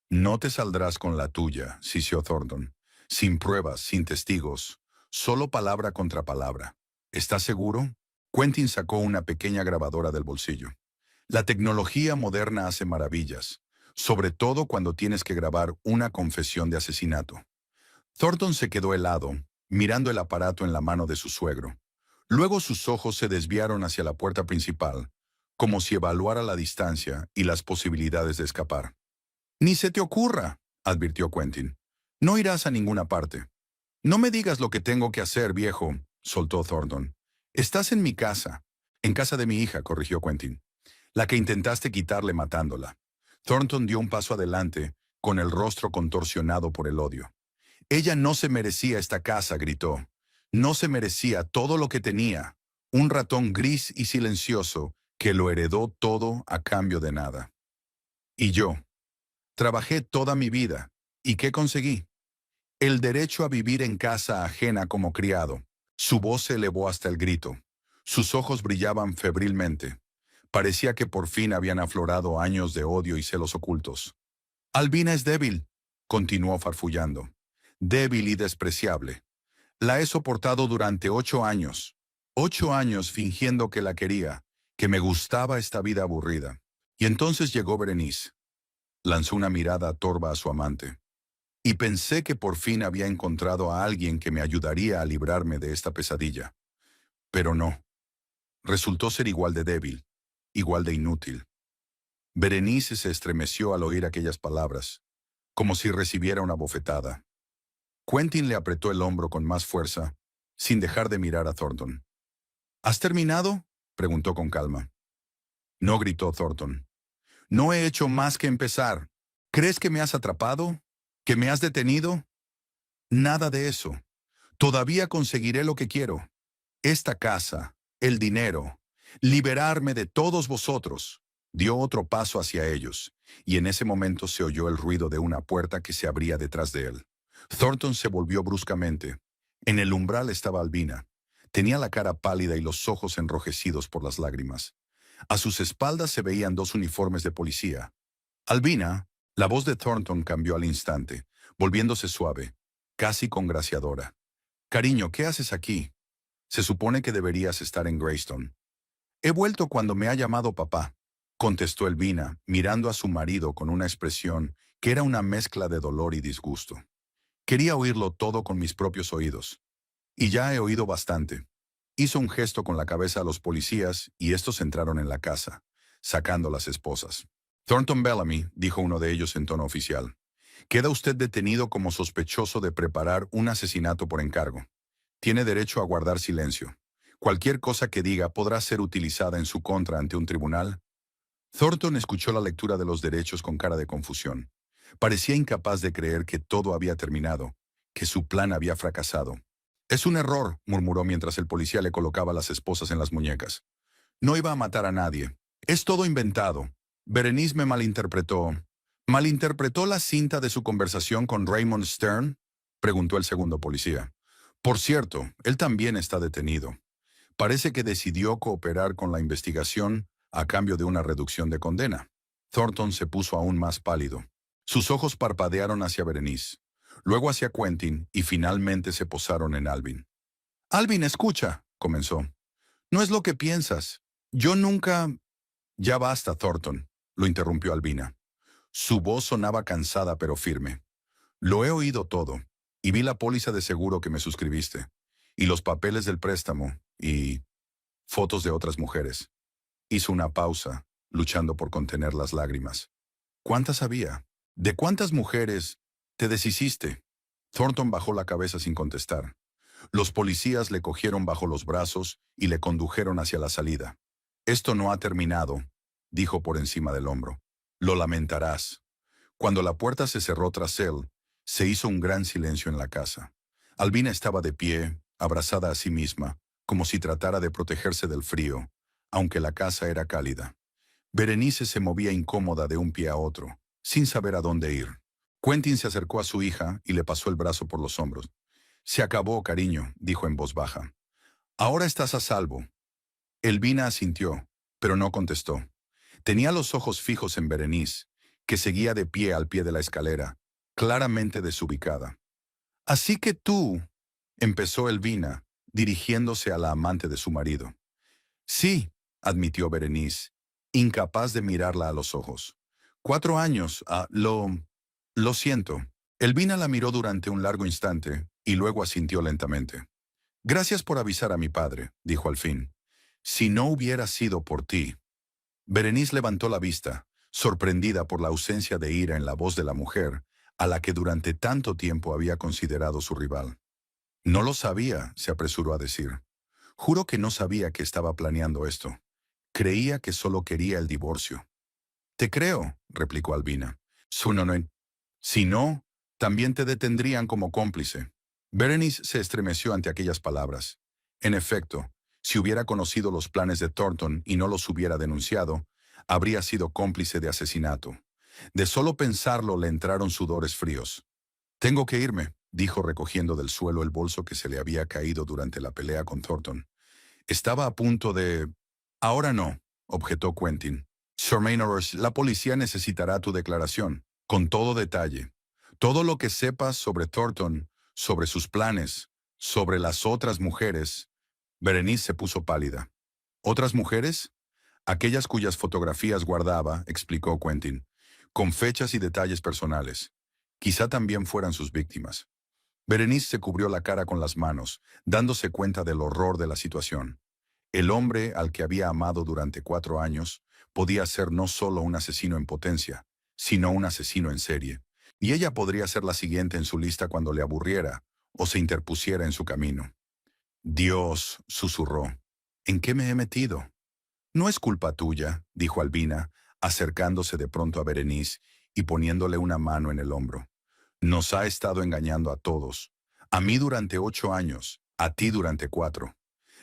Speaker 1: No te saldrás con la tuya, sisió Thornton. Sin pruebas, sin testigos, solo palabra contra palabra. ¿Estás seguro? Quentin sacó una pequeña grabadora del bolsillo. La tecnología moderna hace maravillas, sobre todo cuando tienes que grabar una confesión de asesinato. Thornton se quedó helado, mirando el aparato en la mano de su suegro. Luego sus ojos se desviaron hacia la puerta principal, como si evaluara la distancia y las posibilidades de escapar. Ni se te ocurra, advirtió Quentin. No irás a ninguna parte. No me digas lo que tengo que hacer, viejo, soltó Thornton. Estás en mi casa. En casa de mi hija, corrigió Quentin. La que intentaste quitarle matándola. Thornton dio un paso adelante, con el rostro contorsionado por el odio. Ella no se merecía esta casa, gritó. No se merecía todo lo que tenía. Un ratón gris y silencioso que lo heredó todo a cambio de nada. Y yo. Trabajé toda mi vida. ¿Y qué conseguí? El derecho a vivir en casa ajena como criado. Su voz se elevó hasta el grito. Sus ojos brillaban febrilmente. Parecía que por fin habían aflorado años de odio y celos ocultos. Albina es débil, continuó farfullando. Débil y despreciable. La he soportado durante 8 años. 8 años fingiendo que la quería, que me gustaba esta vida aburrida. Y entonces llegó Berenice. Lanzó una mirada torva a su amante. Y pensé que por fin había encontrado a alguien que me ayudaría a librarme de esta pesadilla. Pero no. Resultó ser igual de débil, igual de inútil. Berenice se estremeció al oír aquellas palabras, como si recibiera una bofetada. Quentin le apretó el hombro con más fuerza, sin dejar de mirar a Thornton. ¿Has terminado?, preguntó con calma. No, gritó Thornton. No he hecho más que empezar. ¿Crees que me has atrapado? ¿Que me has detenido? Nada de eso. Todavía conseguiré lo que quiero. Esta casa, el dinero, liberarme de todos vosotros. Dio otro paso hacia ellos, y en ese momento se oyó el ruido de una puerta que se abría detrás de él. Thornton se volvió bruscamente. En el umbral estaba Albina. Tenía la cara pálida y los ojos enrojecidos por las lágrimas. A sus espaldas se veían 2 uniformes de policía. Albina, la voz de Thornton cambió al instante, volviéndose suave, casi congraciadora. Cariño, ¿qué haces aquí? Se supone que deberías estar en Greystone. He vuelto cuando me ha llamado papá, contestó Albina, mirando a su marido con una expresión que era una mezcla de dolor y disgusto. Quería oírlo todo con mis propios oídos. Y ya he oído bastante. Hizo un gesto con la cabeza a los policías y estos entraron en la casa, sacando las esposas. Thornton Bellamy, dijo uno de ellos en tono oficial. Queda usted detenido como sospechoso de preparar un asesinato por encargo. Tiene derecho a guardar silencio. Cualquier cosa que diga podrá ser utilizada en su contra ante un tribunal. Thornton escuchó la lectura de los derechos con cara de confusión. Parecía incapaz de creer que todo había terminado, que su plan había fracasado. Es un error, murmuró mientras el policía le colocaba las esposas en las muñecas. No iba a matar a nadie. Es todo inventado. Berenice me malinterpretó. ¿Malinterpretó la cinta de su conversación con Raymond Stern?, preguntó el segundo policía. Por cierto, él también está detenido. Parece que decidió cooperar con la investigación a cambio de una reducción de condena. Thornton se puso aún más pálido. Sus ojos parpadearon hacia Berenice, luego hacia Quentin y finalmente se posaron en Alvin. Alvin, escucha, comenzó. No es lo que piensas. Yo nunca... Ya basta, Thornton, lo interrumpió Albina. Su voz sonaba cansada pero firme. Lo he oído todo, y vi la póliza de seguro que me suscribiste, y los papeles del préstamo, y fotos de otras mujeres. Hizo una pausa, luchando por contener las lágrimas. ¿Cuántas había? ¿De cuántas mujeres te deshiciste? Thornton bajó la cabeza sin contestar. Los policías le cogieron bajo los brazos y le condujeron hacia la salida. Esto no ha terminado, dijo por encima del hombro. Lo lamentarás. Cuando la puerta se cerró tras él, se hizo un gran silencio en la casa. Albina estaba de pie, abrazada a sí misma, como si tratara de protegerse del frío, aunque la casa era cálida. Berenice se movía incómoda de un pie a otro, sin saber a dónde ir. Quentin se acercó a su hija y le pasó el brazo por los hombros. Se acabó, cariño, dijo en voz baja. Ahora estás a salvo. Elvina asintió, pero no contestó. Tenía los ojos fijos en Berenice, que seguía de pie al pie de la escalera, claramente desubicada. Así que tú, empezó Elvina, dirigiéndose a la amante de su marido. Sí, admitió Berenice, incapaz de mirarla a los ojos. 4 años, lo siento. Elvina la miró durante un largo instante y luego asintió lentamente. Gracias por avisar a mi padre, dijo al fin. Si no hubiera sido por ti. Berenice levantó la vista, sorprendida por la ausencia de ira en la voz de la mujer, a la que durante tanto tiempo había considerado su rival. No lo sabía, se apresuró a decir. Juro que no sabía que estaba planeando esto. Creía que solo quería el divorcio. Te creo, replicó Albina. Si no, también te detendrían como cómplice. Berenice se estremeció ante aquellas palabras. En efecto, si hubiera conocido los planes de Thornton y no los hubiera denunciado, habría sido cómplice de asesinato. De solo pensarlo le entraron sudores fríos. Tengo que irme, dijo recogiendo del suelo el bolso que se le había caído durante la pelea con Thornton. Estaba a punto de... Ahora no, objetó Quentin. Sir Maynard, la policía necesitará tu declaración, con todo detalle. Todo lo que sepas sobre Thornton, sobre sus planes, sobre las otras mujeres. Berenice se puso pálida. ¿Otras mujeres? Aquellas cuyas fotografías guardaba, explicó Quentin, con fechas y detalles personales. Quizá también fueran sus víctimas. Berenice se cubrió la cara con las manos, dándose cuenta del horror de la situación. El hombre al que había amado durante 4 años podía ser no solo un asesino en potencia, sino un asesino en serie. Y ella podría ser la siguiente en su lista cuando le aburriera o se interpusiera en su camino. Dios, susurró. ¿En qué me he metido? No es culpa tuya, dijo Albina, acercándose de pronto a Berenice y poniéndole una mano en el hombro. Nos ha estado engañando a todos. A mí durante 8 años, a ti durante 4.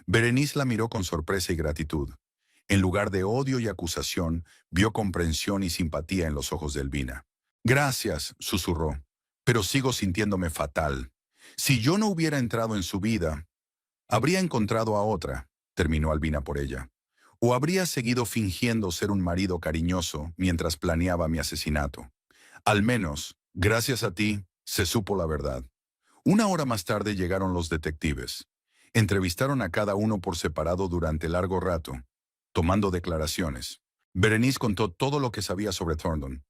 Speaker 1: Berenice la miró con sorpresa y gratitud. En lugar de odio y acusación, vio comprensión y simpatía en los ojos de Elvina. Gracias, susurró, pero sigo sintiéndome fatal. Si yo no hubiera entrado en su vida, habría encontrado a otra, terminó Albina por ella. O habría seguido fingiendo ser un marido cariñoso mientras planeaba mi asesinato. Al menos, gracias a ti, se supo la verdad. 1 hora más tarde llegaron los detectives. Entrevistaron a cada uno por separado durante largo rato, tomando declaraciones. Berenice contó todo lo que sabía sobre Thornton,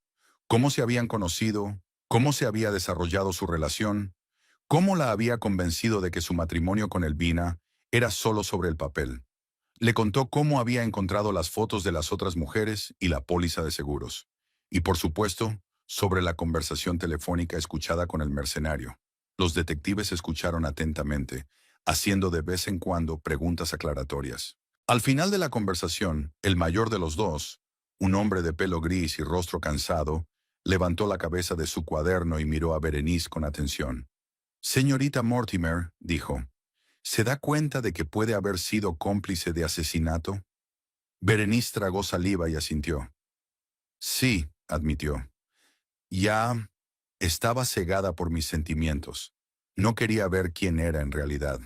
Speaker 1: cómo se habían conocido, cómo se había desarrollado su relación, cómo la había convencido de que su matrimonio con Elvina era solo sobre el papel. Le contó cómo había encontrado las fotos de las otras mujeres y la póliza de seguros. Y por supuesto, sobre la conversación telefónica escuchada con el mercenario. Los detectives escucharon atentamente, haciendo de vez en cuando preguntas aclaratorias. Al final de la conversación, el mayor de los dos, un hombre de pelo gris y rostro cansado, levantó la cabeza de su cuaderno y miró a Berenice con atención. Señorita Mortimer, dijo, ¿se da cuenta de que puede haber sido cómplice de asesinato? Berenice tragó saliva y asintió. Sí, admitió. Ya estaba cegada por mis sentimientos. No quería ver quién era en realidad.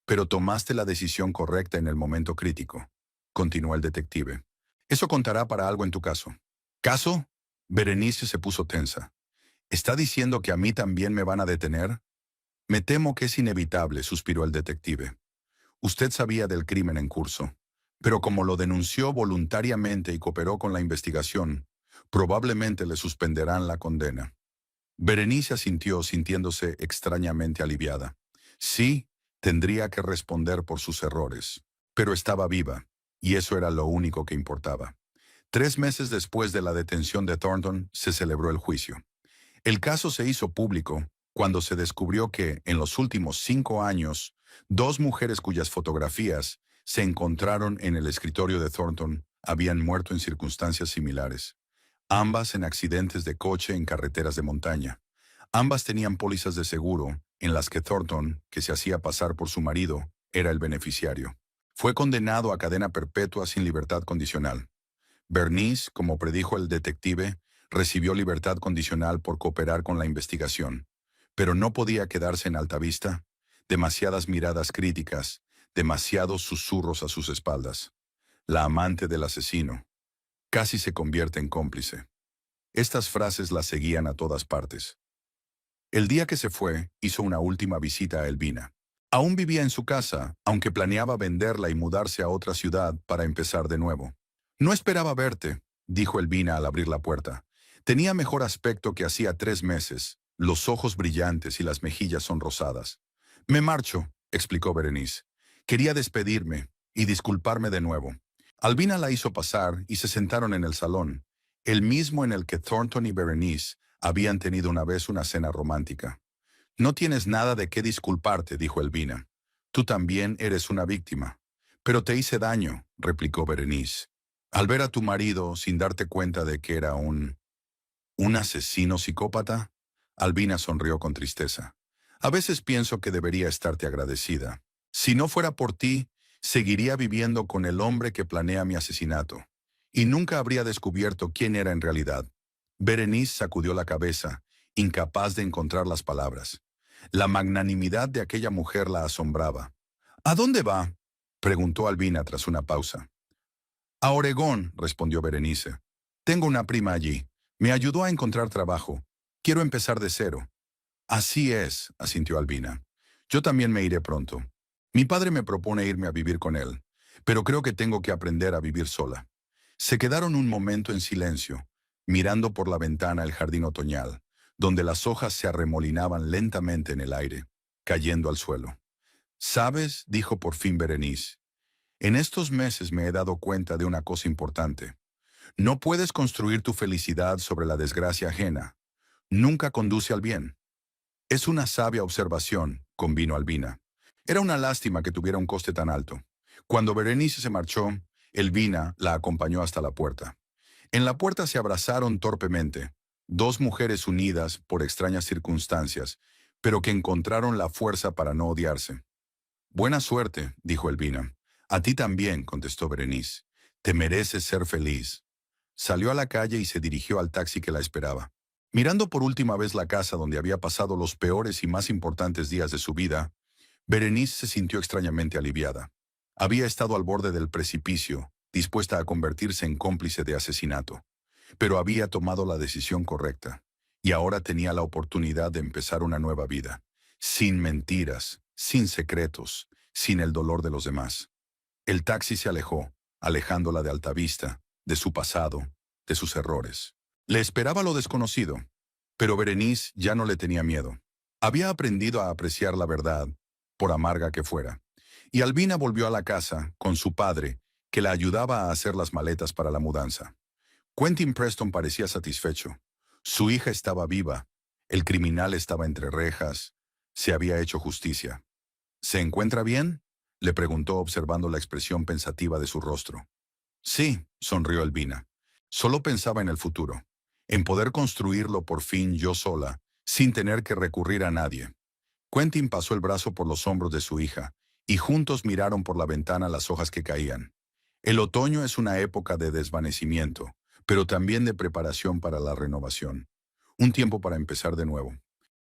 Speaker 1: Pero tomaste la decisión correcta en el momento crítico, continuó el detective. Eso contará para algo en tu caso. ¿Caso? Berenice se puso tensa. ¿Está diciendo que a mí también me van a detener? Me temo que es inevitable, suspiró el detective. Usted sabía del crimen en curso, pero como lo denunció voluntariamente y cooperó con la investigación, probablemente le suspenderán la condena. Berenice asintió sintiéndose extrañamente aliviada. Sí, tendría que responder por sus errores, pero estaba viva, y eso era lo único que importaba. 3 meses después de la detención de Thornton, se celebró el juicio. El caso se hizo público cuando se descubrió que, en los últimos 5 años, 2 mujeres cuyas fotografías se encontraron en el escritorio de Thornton habían muerto en circunstancias similares. Ambas en accidentes de coche en carreteras de montaña. Ambas tenían pólizas de seguro, en las que Thornton, que se hacía pasar por su marido, era el beneficiario. Fue condenado a cadena perpetua sin libertad condicional. Bernice, como predijo el detective, recibió libertad condicional por cooperar con la investigación. Pero no podía quedarse en Altavista. Demasiadas miradas críticas, demasiados susurros a sus espaldas. La amante del asesino. Casi se convierte en cómplice. Estas frases la seguían a todas partes. El día que se fue, hizo una última visita a Elvina. Aún vivía en su casa, aunque planeaba venderla y mudarse a otra ciudad para empezar de nuevo. No esperaba verte, dijo Elvina al abrir la puerta. Tenía mejor aspecto que hacía 3 meses, los ojos brillantes y las mejillas sonrosadas. Me marcho, explicó Berenice. Quería despedirme y disculparme de nuevo. Albina la hizo pasar y se sentaron en el salón, el mismo en el que Thornton y Berenice habían tenido una vez una cena romántica. No tienes nada de qué disculparte, dijo Elvina. Tú también eres una víctima. Pero te hice daño, replicó Berenice. Al ver a tu marido sin darte cuenta de que era un asesino psicópata, Albina sonrió con tristeza. A veces pienso que debería estarte agradecida. Si no fuera por ti, seguiría viviendo con el hombre que planea mi asesinato. Y nunca habría descubierto quién era en realidad. Berenice sacudió la cabeza, incapaz de encontrar las palabras. La magnanimidad de aquella mujer la asombraba. ¿A dónde va?, preguntó Albina tras una pausa. A Oregón, respondió Berenice. Tengo una prima allí. Me ayudó a encontrar trabajo. Quiero empezar de cero. Así es, asintió Albina. Yo también me iré pronto. Mi padre me propone irme a vivir con él, pero creo que tengo que aprender a vivir sola. Se quedaron un momento en silencio, mirando por la ventana el jardín otoñal, donde las hojas se arremolinaban lentamente en el aire, cayendo al suelo. ¿Sabes?, dijo por fin Berenice. En estos meses me he dado cuenta de una cosa importante. No puedes construir tu felicidad sobre la desgracia ajena. Nunca conduce al bien. Es una sabia observación, convino Albina. Era una lástima que tuviera un coste tan alto. Cuando Berenice se marchó, Elvina la acompañó hasta la puerta. En la puerta se abrazaron torpemente, 2 mujeres unidas por extrañas circunstancias, pero que encontraron la fuerza para no odiarse. Buena suerte, dijo Elvina. A ti también, contestó Berenice. Te mereces ser feliz. Salió a la calle y se dirigió al taxi que la esperaba. Mirando por última vez la casa donde había pasado los peores y más importantes días de su vida, Berenice se sintió extrañamente aliviada. Había estado al borde del precipicio, dispuesta a convertirse en cómplice de asesinato. Pero había tomado la decisión correcta, y ahora tenía la oportunidad de empezar una nueva vida, sin mentiras, sin secretos, sin el dolor de los demás. El taxi se alejó, alejándola de Altavista, de su pasado, de sus errores. Le esperaba lo desconocido, pero Berenice ya no le tenía miedo. Había aprendido a apreciar la verdad, por amarga que fuera. Y Albina volvió a la casa con su padre, que la ayudaba a hacer las maletas para la mudanza. Quentin Preston parecía satisfecho. Su hija estaba viva, el criminal estaba entre rejas, se había hecho justicia. ¿Se encuentra bien?, le preguntó observando la expresión pensativa de su rostro. Sí, sonrió Elvina. Solo pensaba en el futuro, en poder construirlo por fin yo sola, sin tener que recurrir a nadie. Quentin pasó el brazo por los hombros de su hija, y juntos miraron por la ventana las hojas que caían. El otoño es una época de desvanecimiento, pero también de preparación para la renovación. Un tiempo para empezar de nuevo.